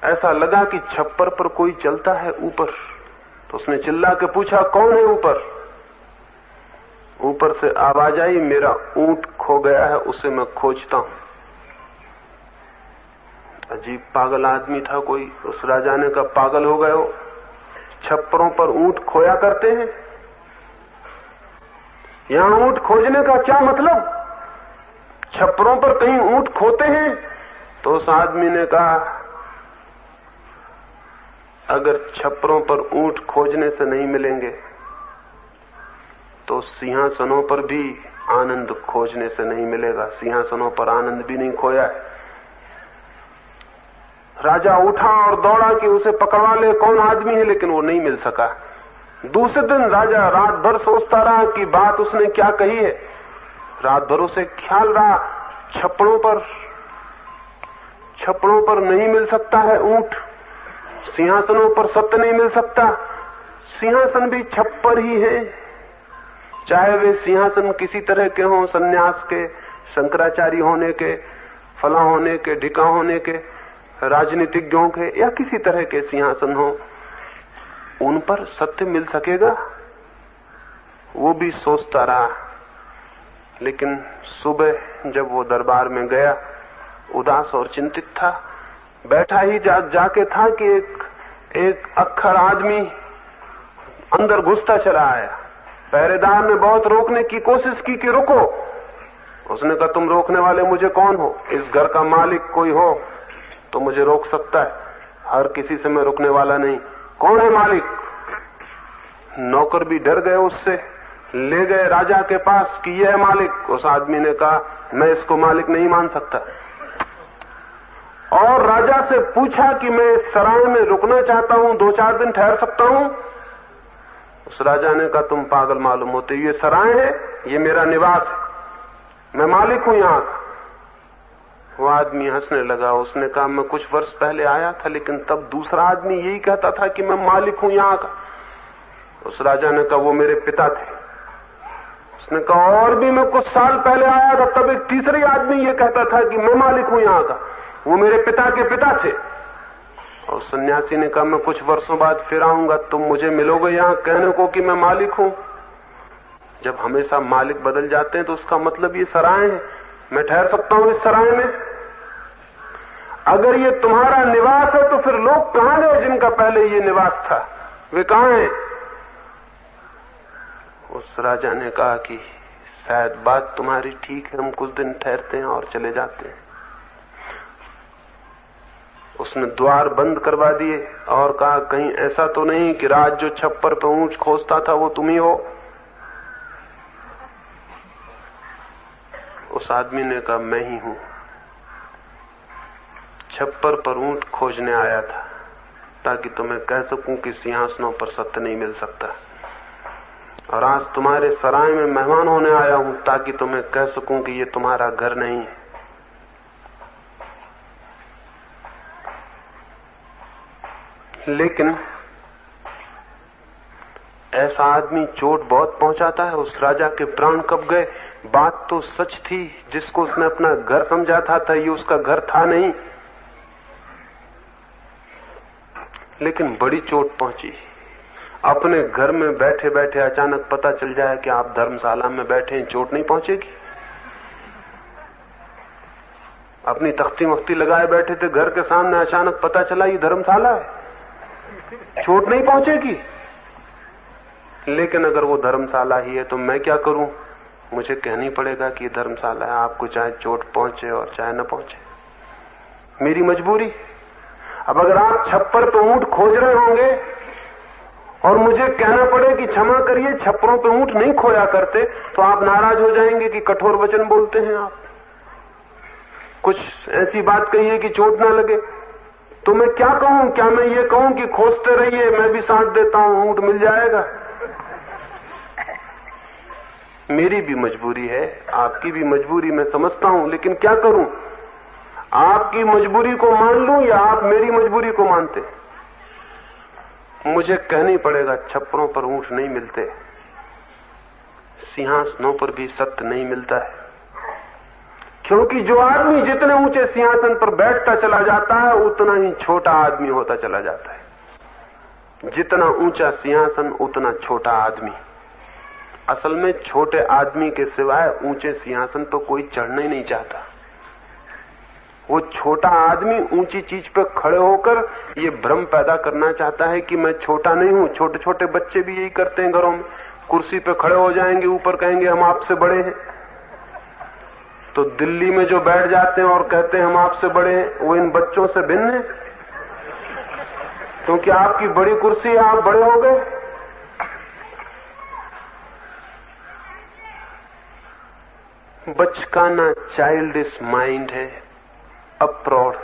ऐसा लगा कि छप्पर पर कोई चलता है ऊपर। तो उसने चिल्ला के पूछा कौन है ऊपर? ऊपर से आवाज आई मेरा ऊंट खो गया है, उसे मैं खोजता हूं। अजीब पागल आदमी था कोई। उस राजा ने कहा पागल हो गए हो, छप्परों पर ऊंट खोया करते हैं, यहां ऊंट खोजने का क्या मतलब? छप्परों पर कहीं ऊंट खोते हैं? तो उस आदमी ने कहा अगर छप्परों पर ऊंट खोजने से नहीं मिलेंगे तो सिंहासनों पर भी आनंद खोजने से नहीं मिलेगा। सिंहासनों पर आनंद भी नहीं खोया है। राजा उठा और दौड़ा कि उसे पकड़वा ले, कौन आदमी है, लेकिन वो नहीं मिल सका। दूसरे दिन राजा रात भर सोचता रहा कि बात उसने क्या कही है। रात भर उसे ख्याल रहा छप्पड़ों पर नहीं मिल सकता है ऊंट, सिंहासनों पर सत्य नहीं मिल सकता। सिंहासन भी छप्पर ही है, चाहे वे सिंहासन किसी तरह के हों, सन्यास के, शंकराचार्य होने के, फला होने के, ढिका होने के, राजनीतिज्ञों के, या किसी तरह के सिंहासन हो, उन पर सत्य मिल सकेगा? वो भी सोचता रहा। लेकिन सुबह जब वो दरबार में गया, उदास और चिंतित था। बैठा ही जाके था कि एक अक्खर आदमी अंदर घुसता चला आया। पहरेदार ने बहुत रोकने की कोशिश की कि रुको। उसने कहा तुम रोकने वाले मुझे कौन हो? इस घर का मालिक कोई हो तो मुझे रोक सकता है, हर किसी से मैं रुकने वाला नहीं। कौन है मालिक? नौकर भी डर गए उससे, ले गए राजा के पास कि यह है मालिक। उस आदमी ने कहा मैं इसको मालिक नहीं मान सकता। और राजा से पूछा कि मैं सराय में रुकना चाहता हूं, 2-4 दिन ठहर सकता हूं? उस राजा ने कहा तुम पागल मालूम होते, ये सराय है, ये मेरा निवास है, मैं मालिक हूं यहां का। वो आदमी हंसने लगा। उसने कहा मैं कुछ वर्ष पहले आया था, लेकिन तब दूसरा आदमी यही कहता था कि मैं मालिक हूं यहां का। उस राजा ने कहा वो मेरे पिता थे। उसने कहा और भी मैं कुछ साल पहले आया था, तब एक तीसरी आदमी ये कहता था कि मैं मालिक हूं यहां का, वो मेरे पिता के पिता थे। और सन्यासी ने कहा मैं कुछ वर्षों बाद फिर आऊंगा, तुम मुझे मिलोगे यहां कहने को कि मैं मालिक हूं। जब हमेशा मालिक बदल जाते हैं तो उसका मतलब ये सराय है, मैं ठहर सकता हूं इस सराय में। अगर ये तुम्हारा निवास है तो फिर लोग कहां गए जिनका पहले ये निवास था, वे कहां हैं? उस राजा ने कहा कि शायद बात तुम्हारी ठीक है, हम कुछ दिन ठहरते हैं और चले जाते हैं। उसने द्वार बंद करवा दिए और कहा कहीं ऐसा तो नहीं कि रात जो छप्पर पे ऊंट खोजता था वो तुम ही हो? उस आदमी ने कहा, मैं ही हूं। छप्पर पर ऊंट खोजने आया था ताकि तुम्हें कह सकूं कि सिंहासनों पर सत्य नहीं मिल सकता, और आज तुम्हारे सराय में मेहमान होने आया हूं ताकि तुम्हें कह सकूं कि ये तुम्हारा घर नहीं है। लेकिन ऐसा आदमी चोट बहुत पहुंचाता है। उस राजा के प्राण कब गए? बात तो सच थी, जिसको उसने अपना घर समझा था ये उसका घर था नहीं, लेकिन बड़ी चोट पहुंची। अपने घर में बैठे बैठे अचानक पता चल जाए कि आप धर्मशाला में बैठे हैं, चोट नहीं पहुंचेगी? अपनी तख्ती मख्ती लगाए बैठे थे घर के सामने, अचानक पता चला ये धर्मशाला है, चोट नहीं पहुंचेगी? लेकिन अगर वो धर्मशाला ही है तो मैं क्या करूं? मुझे कहनी पड़ेगा कि ये धर्मशाला है, आपको चाहे चोट पहुंचे और चाहे न पहुंचे, मेरी मजबूरी। अब अगर आप छप्पर पे ऊंट खोज रहे होंगे और मुझे कहना पड़े कि क्षमा करिए छप्परों पे ऊंट नहीं खोया करते, तो आप नाराज हो जाएंगे कि कठोर वचन बोलते हैं आप, कुछ ऐसी बात कहिए कि चोट ना लगे। तो मैं क्या कहूं? क्या मैं ये कहूं कि खोजते रहिए, मैं भी साथ देता हूं, ऊंट मिल जाएगा? मेरी भी मजबूरी है, आपकी भी मजबूरी मैं समझता हूं, लेकिन क्या करूं? आपकी मजबूरी को मान लूं या आप मेरी मजबूरी को मानते? मुझे कहनी पड़ेगा छप्परों पर ऊंट नहीं मिलते, सिंहासनों पर भी सत्य नहीं मिलता है, क्योंकि जो आदमी जितने ऊंचे सिंहासन पर बैठता चला जाता है उतना ही छोटा आदमी होता चला जाता है। जितना ऊंचा सिंहासन उतना छोटा आदमी। असल में छोटे आदमी के सिवाय ऊंचे सिंहासन पर कोई चढ़ना ही नहीं चाहता। वो छोटा आदमी ऊंची चीज पर खड़े होकर ये भ्रम पैदा करना चाहता है कि मैं छोटा नहीं हूं। छोटे छोटे बच्चे भी यही करते हैं, घरों में कुर्सी पे खड़े हो जाएंगे, ऊपर कहेंगे हम आपसे बड़े हैं। तो दिल्ली में जो बैठ जाते हैं और कहते हैं हम आपसे बड़े हैं, वो इन बच्चों से भिन्न है, क्योंकि आपकी बड़ी कुर्सी है, आप बड़े हो गए। बचकाना चाइल्डिश माइंड है, अप्रौढ़।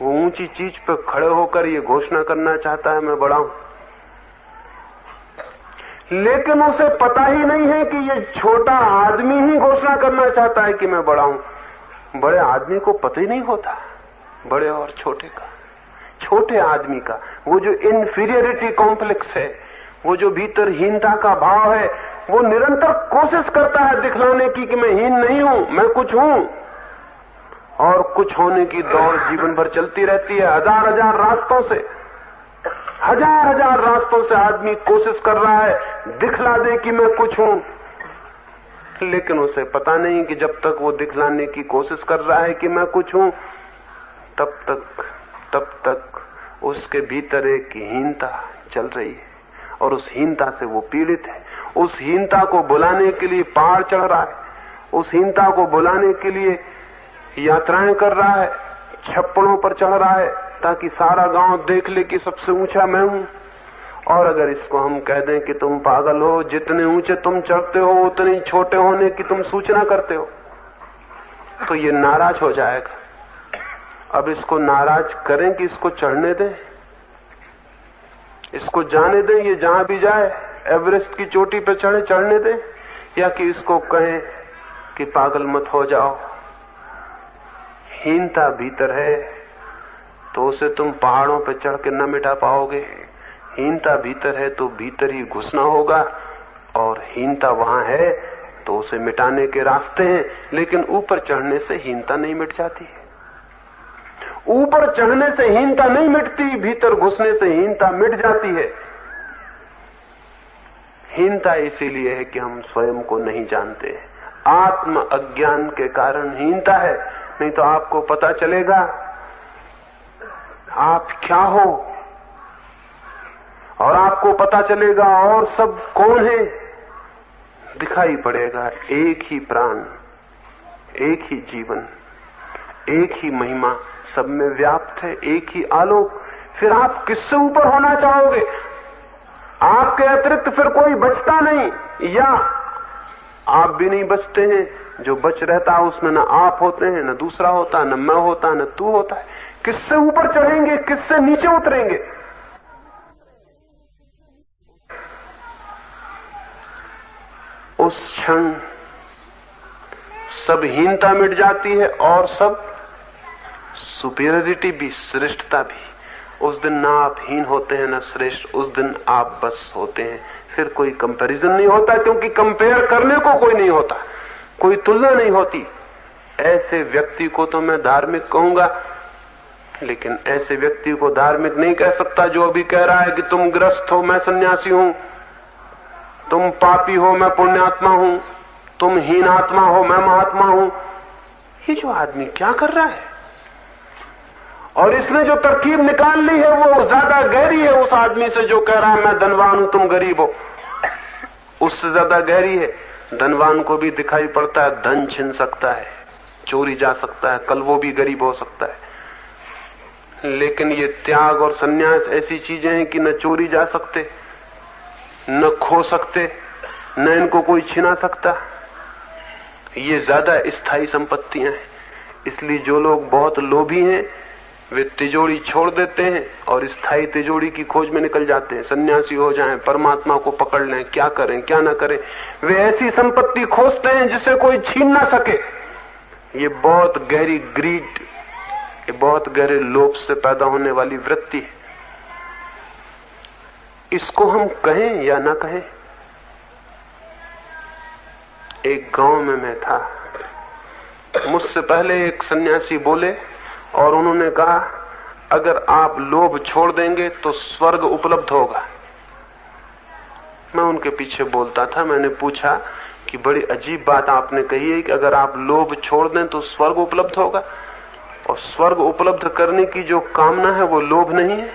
वो ऊंची चीज पर खड़े होकर ये घोषणा करना चाहता है मैं बड़ा हूं, लेकिन उसे पता ही नहीं है कि ये छोटा आदमी ही घोषणा करना चाहता है कि मैं बड़ा हूं। बड़े आदमी को पता ही नहीं होता बड़े और छोटे का। छोटे आदमी का वो जो इंफीरियरिटी कॉम्प्लेक्स है, वो जो भीतर हीनता का भाव है, वो निरंतर कोशिश करता है दिखलाने की कि मैं हीन नहीं हूं, मैं कुछ हूं। और कुछ होने की दौड़ जीवन भर चलती रहती है। हजार हजार रास्तों से, हजार हजार रास्तों से आदमी कोशिश कर रहा है दिखला दे कि मैं कुछ हूं, लेकिन उसे पता नहीं कि जब तक वो दिखलाने की कोशिश कर रहा है कि मैं कुछ हूं, तब तक उसके भीतर एक हीनता चल रही है, और उस हीनता से वो पीड़ित है। उस हीनता को बुलाने के लिए पहाड़ चढ़ रहा है, उस हीनता को बुलाने के लिए यात्राएं कर रहा है, छप्पड़ों पर चढ़ रहा है ताकि सारा गांव देख ले कि सबसे ऊंचा मैं हूं। और अगर इसको हम कह दें कि तुम पागल हो, जितने ऊंचे तुम चढ़ते हो उतने छोटे होने की तुम सूचना करते हो, तो ये नाराज हो जाएगा। अब इसको नाराज करें कि इसको चढ़ने दें, इसको जाने दें, ये जहां भी जाए एवरेस्ट की चोटी पे चढ़ने दें, या कि इसको कहें कि पागल मत हो जाओ। हीनता भीतर है तो उसे तुम पहाड़ों पर चढ़ के न मिटा पाओगे। हीनता भीतर है तो भीतर ही घुसना होगा, और हीनता वहां है तो उसे मिटाने के रास्ते हैं, लेकिन ऊपर चढ़ने से हीनता नहीं मिट जाती। ऊपर चढ़ने से हीनता नहीं मिटती, भीतर घुसने से हीनता मिट जाती है। हीनता इसीलिए है कि हम स्वयं को नहीं जानते। आत्म अज्ञान के कारण हीनता है, नहीं तो आपको पता चलेगा आप क्या हो, और आपको पता चलेगा और सब कौन है। दिखाई पड़ेगा एक ही प्राण, एक ही जीवन, एक ही महिमा सब में व्याप्त है, एक ही आलोक। फिर आप किससे ऊपर होना चाहोगे? आपके अतिरिक्त फिर कोई बचता नहीं, या आप भी नहीं बचते हैं, जो बच रहता है उसमें न आप होते हैं, न दूसरा होता, न मैं होता, न तू होता है। किससे ऊपर चढ़ेंगे, किससे नीचे उतरेंगे? उस क्षण सब हीनता मिट जाती है और सब सुपीरियरिटी भी, श्रेष्ठता भी। उस दिन ना आप हीन होते हैं ना श्रेष्ठ, उस दिन आप बस होते हैं। फिर कोई कंपैरिजन नहीं होता, क्योंकि कंपेयर करने को कोई नहीं होता, कोई तुलना नहीं होती। ऐसे व्यक्ति को तो मैं धार्मिक कहूंगा, लेकिन ऐसे व्यक्ति को धार्मिक नहीं कह सकता जो अभी कह रहा है कि तुम ग्रस्त हो, मैं सन्यासी हूं, तुम पापी हो, मैं पुण्यात्मा हूं, तुम हीन आत्मा हो, मैं महात्मा हूं। ये जो आदमी क्या कर रहा है? और इसने जो तरकीब निकाल ली है वो ज्यादा गहरी है उस आदमी से जो कह रहा है मैं धनवान हूं, तुम गरीब हो। उससे ज्यादा गहरी है। धनवान को भी दिखाई पड़ता है धन छिन सकता है, चोरी जा सकता है, कल वो भी गरीब हो सकता है। लेकिन ये त्याग और संन्यास ऐसी चीजें हैं कि न चोरी जा सकते, न खो सकते, न इनको कोई छिना सकता। ये ज्यादा स्थायी संपत्तियां हैं। इसलिए जो लोग बहुत लोभी हैं वे तिजोरी छोड़ देते हैं और स्थायी तिजोरी की खोज में निकल जाते हैं। सन्यासी हो जाएं, परमात्मा को पकड़ लें, क्या करें क्या ना करें। वे ऐसी संपत्ति खोजते हैं जिसे कोई छीन ना सके। ये बहुत गहरी ग्रीड, ये बहुत गहरे लोभ से पैदा होने वाली वृत्ति है। इसको हम कहें या ना कहें। एक गांव में मैं था, मुझसे पहले एक सन्यासी बोले और उन्होंने कहा अगर आप लोभ छोड़ देंगे तो स्वर्ग उपलब्ध होगा। मैं उनके पीछे बोलता था। मैंने पूछा कि बड़ी अजीब बात आपने कही है कि अगर आप लोभ छोड़ दें तो स्वर्ग उपलब्ध होगा, और स्वर्ग उपलब्ध करने की जो कामना है वो लोभ नहीं है।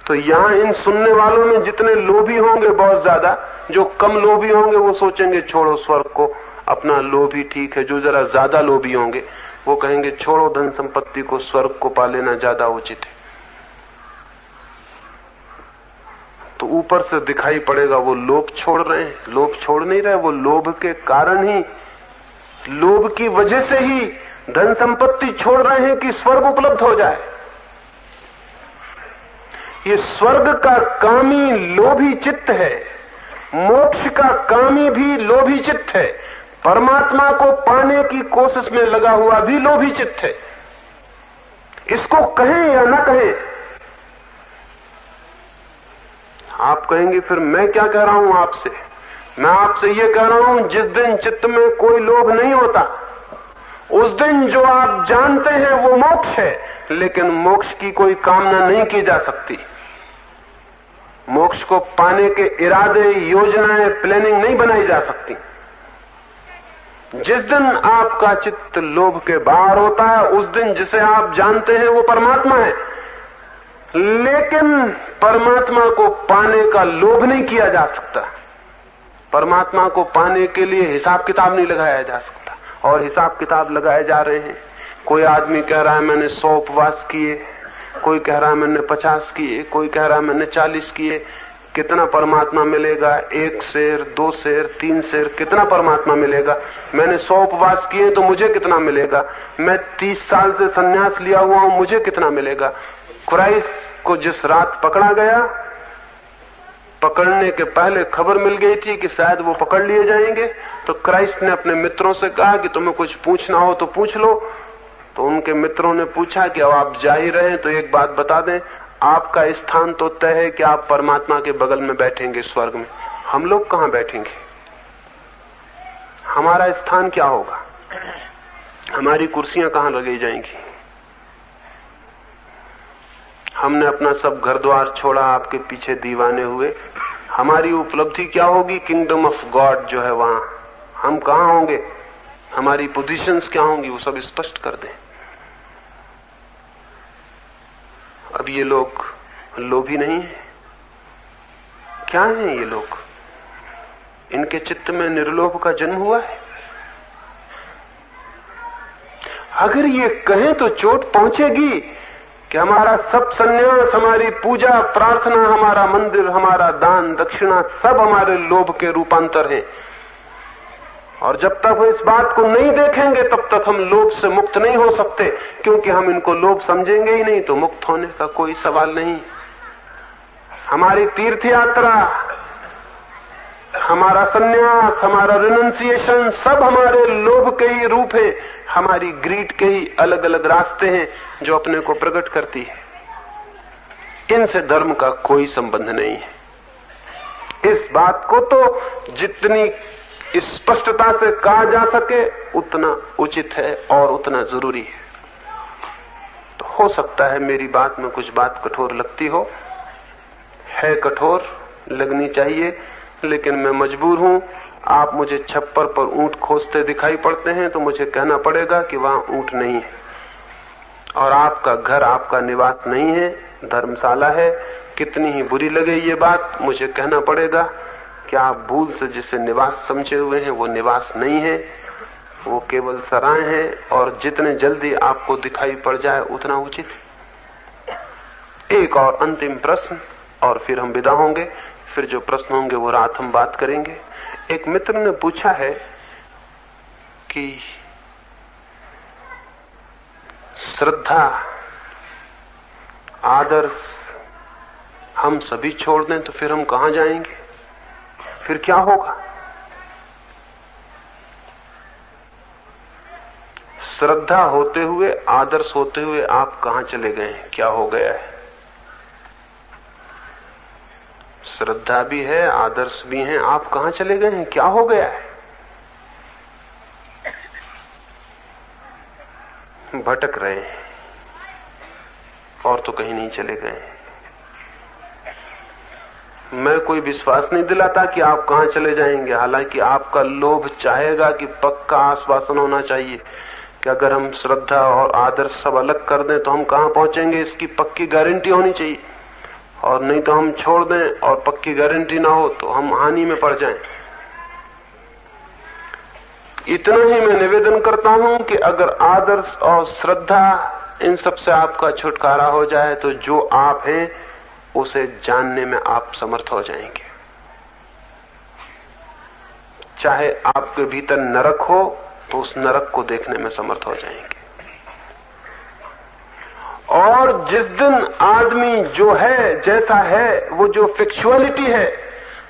तो यहां इन सुनने वालों में जितने लोभी होंगे बहुत ज्यादा, जो कम लोभी होंगे वो सोचेंगे छोड़ो स्वर्ग को, अपना लोभ ही ठीक है। जो जरा ज्यादा लोभी होंगे वो कहेंगे छोड़ो धन संपत्ति को, स्वर्ग को पा लेना ज्यादा उचित है। तो ऊपर से दिखाई पड़ेगा वो लोभ छोड़ रहे हैं। लोभ छोड़ नहीं रहे, वो लोभ के कारण ही, लोभ की वजह से ही धन संपत्ति छोड़ रहे हैं कि स्वर्ग उपलब्ध हो जाए। ये स्वर्ग का कामी लोभी चित्त है, मोक्ष का कामी भी लोभी चित्त है, परमात्मा को पाने की कोशिश में लगा हुआ भी लोभी चित्त है। इसको कहें या ना कहें। आप कहेंगे फिर मैं क्या कह रहा हूं आपसे? मैं आपसे ये कह रहा हूं जिस दिन चित्त में कोई लोभ नहीं होता उस दिन जो आप जानते हैं वो मोक्ष है, लेकिन मोक्ष की कोई कामना नहीं की जा सकती। मोक्ष को पाने के इरादे, योजनाएं, प्लानिंग नहीं बनाई जा सकती। जिस दिन आपका चित्त लोभ के बाहर होता है उस दिन जिसे आप जानते हैं वो परमात्मा है, लेकिन परमात्मा को पाने का लोभ नहीं किया जा सकता। परमात्मा को पाने के लिए हिसाब किताब नहीं लगाया जा सकता, और हिसाब किताब लगाए जा रहे हैं। कोई आदमी कह रहा है मैंने 100 उपवास किए, कोई कह रहा है मैंने 50 किए, कोई कह रहा है मैंने 40 किए। कितना परमात्मा मिलेगा? 1 शेर, 2 शेर, 3 शेर, कितना परमात्मा मिलेगा? मैंने 100 उपवास किए तो मुझे कितना मिलेगा? मैं 30 साल से सन्यास लिया हुआ हूं, मुझे कितना मिलेगा? क्राइस्ट को जिस रात पकड़ा गया, पकड़ने के पहले खबर मिल गई थी कि शायद वो पकड़ लिए जाएंगे, तो क्राइस्ट ने अपने मित्रों से कहा कि तुम्हें कुछ पूछना हो तो पूछ लो। तो उनके मित्रों ने पूछा कि अब आप जा ही रहे हैं तो एक बात बता दें, आपका स्थान तो तय है कि आप परमात्मा के बगल में बैठेंगे स्वर्ग में। हम लोग कहां बैठेंगे? हमारा स्थान क्या होगा? हमारी कुर्सियां कहां लगाई जाएंगी? हमने अपना सब घर द्वार छोड़ा, आपके पीछे दीवाने हुए। हमारी उपलब्धि क्या होगी? किंगडम ऑफ गॉड जो है वहां हम कहां होंगे? हमारी पोजीशंस क्या होंगी? वो सब स्पष्ट कर दें। अब ये लोग लोभी नहीं है, क्या है ये लोग? इनके चित्त में निर्लोभ का जन्म हुआ है। अगर ये कहें तो चोट पहुंचेगी कि हमारा सब संन्यास, हमारी पूजा प्रार्थना, हमारा मंदिर, हमारा दान दक्षिणा सब हमारे लोभ के रूपांतर हैं। और जब तक हम इस बात को नहीं देखेंगे तब तक हम लोभ से मुक्त नहीं हो सकते, क्योंकि हम इनको लोभ समझेंगे ही नहीं तो मुक्त होने का कोई सवाल नहीं। हमारी तीर्थ यात्रा, हमारा संन्यास, हमारा रिनंसिएशन सब हमारे लोभ के ही रूप है, हमारी ग्रीड के ही अलग अलग रास्ते हैं जो अपने को प्रकट करती है। इनसे धर्म का कोई संबंध नहीं है। इस बात को तो जितनी स्पष्टता से कहा जा सके उतना उचित है और उतना जरूरी है। तो हो सकता है मेरी बात में कुछ बात कठोर लगती हो, है कठोर, लगनी चाहिए, लेकिन मैं मजबूर हूं। आप मुझे छप्पर पर ऊंट खोजते दिखाई पड़ते हैं तो मुझे कहना पड़ेगा कि वहां ऊंट नहीं है, और आपका घर, आपका निवास नहीं है, धर्मशाला है। कितनी ही बुरी लगे ये बात, मुझे कहना पड़ेगा कि आप भूल से जिसे निवास समझे हुए हैं वो निवास नहीं है, वो केवल सराय है, और जितने जल्दी आपको दिखाई पड़ जाए उतना उचित। एक और अंतिम प्रश्न और फिर हम विदा होंगे। फिर जो प्रश्न होंगे वो रात हम बात करेंगे। एक मित्र ने पूछा है कि श्रद्धा, आदर्श हम सभी छोड़ दें तो फिर हम कहां जाएंगे, फिर क्या होगा? श्रद्धा होते हुए, आदर्श होते हुए आप कहां चले गए हैं, क्या हो गया है? श्रद्धा भी है, आदर्श भी हैं, आप कहां चले गए हैं, क्या हो गया है? भटक रहे हैं और तो कहीं नहीं चले गए। मैं कोई विश्वास नहीं दिलाता कि आप कहां चले जाएंगे, हालांकि आपका लोभ चाहेगा कि पक्का आश्वासन होना चाहिए कि अगर हम श्रद्धा और आदर्श सब अलग कर दें तो हम कहां पहुंचेंगे, इसकी पक्की गारंटी होनी चाहिए, और नहीं तो हम छोड़ दें और पक्की गारंटी ना हो तो हम हानि में पड़ जाएं। इतना ही मैं निवेदन करता हूं कि अगर आदर्श और श्रद्धा इन सब से आपका छुटकारा हो जाए तो जो आप हैं उसे जानने में आप समर्थ हो जाएंगे। चाहे आपके भीतर नरक हो तो उस नरक को देखने में समर्थ हो जाएंगे। और जिस दिन आदमी जो है, जैसा है, वो जो फिक्चुअलिटी है,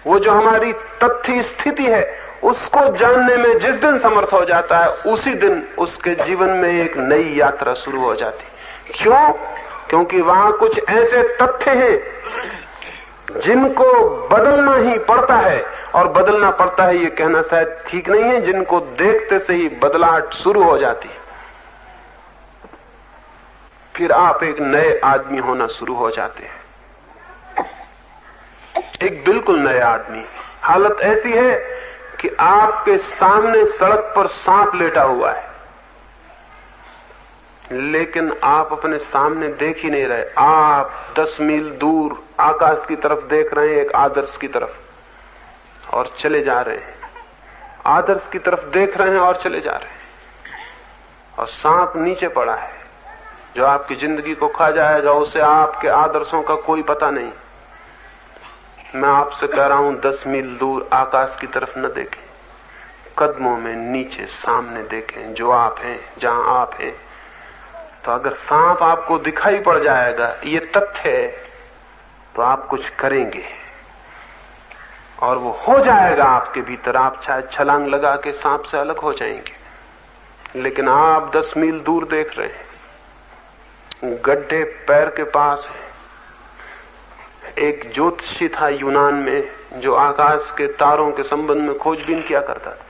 वो जो हमारी तथ्य स्थिति है, उसको जानने में जिस दिन समर्थ हो जाता है उसी दिन उसके जीवन में एक नई यात्रा शुरू हो जाती। क्यों? क्योंकि वहां कुछ ऐसे तथ्य हैं जिनको बदलना ही पड़ता है, और बदलना पड़ता है ये कहना शायद ठीक नहीं है, जिनको देखते से ही बदलाहट शुरू हो जाती है। फिर आप एक नए आदमी होना शुरू हो जाते हैं, एक बिल्कुल नए आदमी। हालत ऐसी है कि आपके सामने सड़क पर सांप लेटा हुआ है, लेकिन आप अपने सामने देख ही नहीं रहे। आप 10 मील दूर आकाश की तरफ देख रहे हैं, एक आदर्श की तरफ, और चले जा रहे हैं। आदर्श की तरफ देख रहे हैं और चले जा रहे हैं, और सांप नीचे पड़ा है जो आपकी जिंदगी को खा जाएगा। उसे आपके आदर्शों का कोई पता नहीं। मैं आपसे कह रहा हूं 10 मील दूर आकाश की तरफ न देखें, कदमों में नीचे सामने देखें जो आप हैं, जहां आप हैं। तो अगर सांप आपको दिखाई पड़ जाएगा, ये तथ्य है, तो आप कुछ करेंगे और वो हो जाएगा आपके भीतर। आप शायद छलांग लगा के सांप से अलग हो जाएंगे, लेकिन आप 10 मील दूर देख रहे हैं, गड्ढे पैर के पास है। एक ज्योतिषी था यूनान में जो आकाश के तारों के संबंध में खोजबीन किया करता था।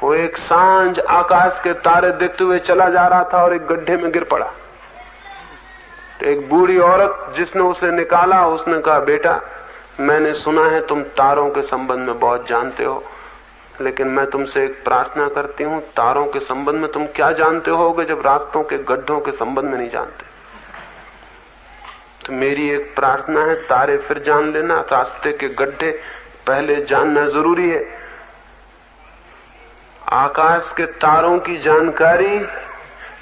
वो एक सांझ आकाश के तारे देखते हुए चला जा रहा था और एक गड्ढे में गिर पड़ा। तो एक बूढ़ी औरत जिसने उसे निकाला, उसने कहा, बेटा मैंने सुना है तुम तारों के संबंध में बहुत जानते हो, लेकिन मैं तुमसे एक प्रार्थना करती हूं, तारों के संबंध में तुम क्या जानते होगे जब रास्तों के गड्ढों के संबंध में नहीं जानते? तो मेरी एक प्रार्थना है, तारे फिर जान लेना, रास्ते के गड्ढे पहले जानना जरूरी है। आकाश के तारों की जानकारी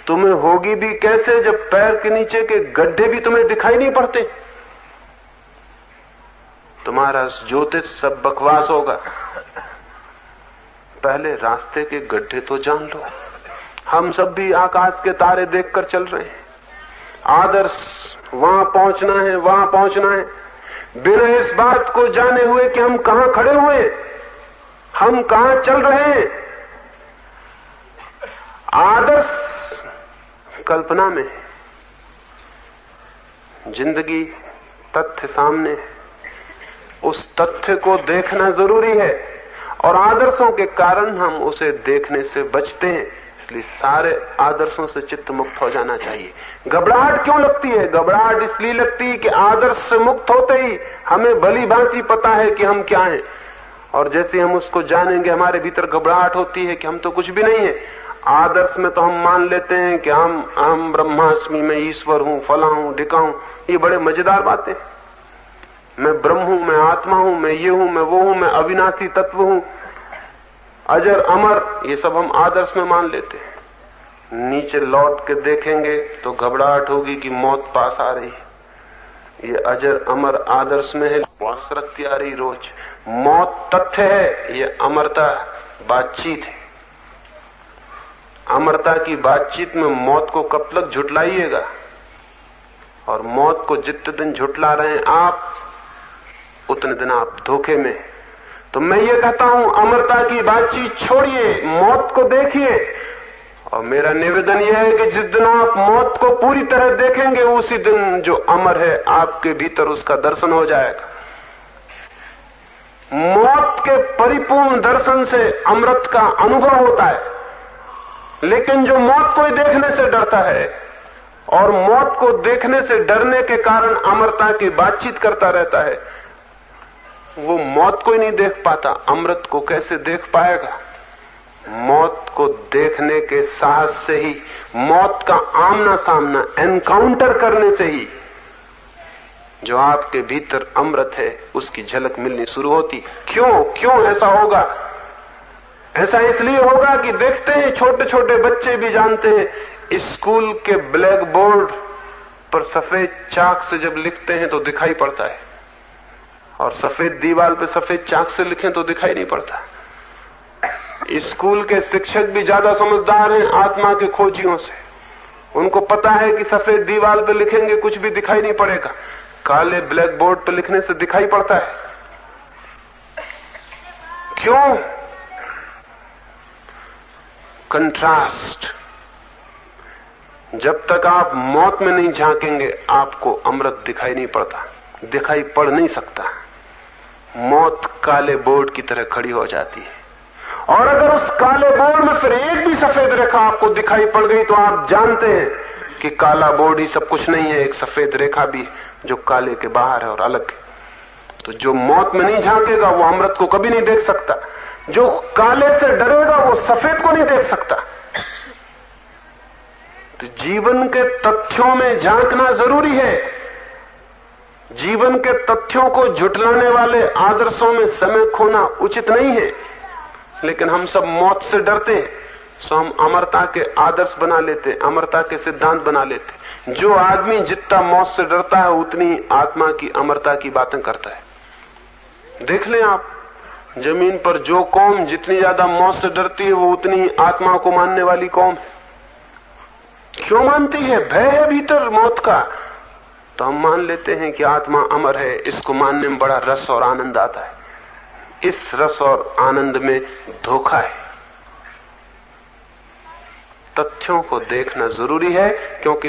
तुम्हें होगी भी कैसे जब पैर के नीचे के गड्ढे भी तुम्हें दिखाई नहीं पड़ते? तुम्हारा ज्योतिष सब बकवास होगा। पहले रास्ते के गड्ढे तो जान लो। हम सब भी आकाश के तारे देखकर चल रहे हैं। आदर्श वहां पहुंचना है, वहां पहुंचना है, बिना इस बात को जाने हुए कि हम कहां खड़े हुए, हम कहां चल रहे हैं। आदर्श कल्पना में, जिंदगी तथ्य सामने है। उस तथ्य को देखना जरूरी है और आदर्शों के कारण हम उसे देखने से बचते हैं। इसलिए सारे आदर्शों से चित्त मुक्त हो जाना चाहिए। घबराहट क्यों लगती है? घबराहट इसलिए लगती है कि आदर्श से मुक्त होते ही हमें भली भांति पता है कि हम क्या हैं, और जैसे हम उसको जानेंगे हमारे भीतर घबराहट होती है कि हम तो कुछ भी नहीं है। आदर्श में तो हम मान लेते हैं कि हम ब्रह्मास्मि, मैं ईश्वर हूं, फला हूं, ढिका हूं। ये बड़े मजेदार बातें। मैं ब्रह्म हूं, मैं आत्मा हूं, मैं ये हूं, मैं वो हूं, मैं अविनाशी तत्व हूं, अजर अमर, ये सब हम आदर्श में मान लेते हैं। नीचे लौट के देखेंगे तो घबराहट होगी कि मौत पास आ रही है। ये अजर अमर आदर्श में है, सरकती आ रही रोज। मौत तथ्य है, ये अमरता बातचीत है। अमरता की बातचीत में मौत को कब तक झुटलाइएगा? और मौत को जितने दिन झुटला रहे हैं आप, उतने दिन आप धोखे में। तो मैं ये कहता हूं, अमरता की बातचीत छोड़िए, मौत को देखिए। और मेरा निवेदन यह है कि जिस दिन आप मौत को पूरी तरह देखेंगे, उसी दिन जो अमर है आपके भीतर उसका दर्शन हो जाएगा। मौत के परिपूर्ण दर्शन से अमृत का अनुभव होता है। लेकिन जो मौत को ही देखने से डरता है और मौत को देखने से डरने के कारण अमरता की बातचीत करता रहता है, वो मौत को ही नहीं देख पाता, अमृत को कैसे देख पाएगा? मौत को देखने के साहस से ही, मौत का आमना सामना एनकाउंटर करने से ही जो आपके भीतर अमृत है उसकी झलक मिलनी शुरू होती। क्यों ऐसा होगा? ऐसा इसलिए होगा कि देखते हैं, छोटे छोटे बच्चे भी जानते हैं, स्कूल के ब्लैक बोर्ड पर सफेद चाक से जब लिखते हैं तो दिखाई पड़ता है, और सफेद दीवार पे सफेद चाक से लिखें तो दिखाई नहीं पड़ता। स्कूल के शिक्षक भी ज्यादा समझदार हैं आत्मा के खोजियों से। उनको पता है कि सफेद दीवार पे लिखेंगे कुछ भी दिखाई नहीं पड़ेगा, काले ब्लैक बोर्ड पे लिखने से दिखाई पड़ता है। क्यों? कंट्रास्ट। जब तक आप मौत में नहीं झांकेंगे आपको अमृत दिखाई नहीं पड़ता, दिखाई पड़ नहीं सकता। मौत काले बोर्ड की तरह खड़ी हो जाती है, और अगर उस काले बोर्ड में फिर एक भी सफेद रेखा आपको दिखाई पड़ गई तो आप जानते हैं कि काला बोर्ड ही सब कुछ नहीं है, एक सफेद रेखा भी जो काले के बाहर है और अलग है। तो जो मौत में नहीं झांकेगा वो अमृत को कभी नहीं देख सकता। जो काले से डरेगा वो सफेद को नहीं देख सकता। तो जीवन के तथ्यों में झांकना जरूरी है। जीवन के तथ्यों को झुटलाने वाले आदर्शों में समय खोना उचित नहीं है। लेकिन हम सब मौत से डरते हैं, सो हम अमरता के आदर्श बना लेते, अमरता के सिद्धांत बना लेते। जो आदमी जितना मौत से डरता है उतनी आत्मा की अमरता की बातें करता है। देख लें आप, जमीन पर जो कौम जितनी ज्यादा मौत से डरती है वो उतनी आत्मा को मानने वाली कौम है। क्यों मानती है? भय है भीतर मौत का। तो हम मान लेते हैं कि आत्मा अमर है, इसको मानने में बड़ा रस और आनंद आता है। इस रस और आनंद में धोखा है। तथ्यों को देखना जरूरी है, क्योंकि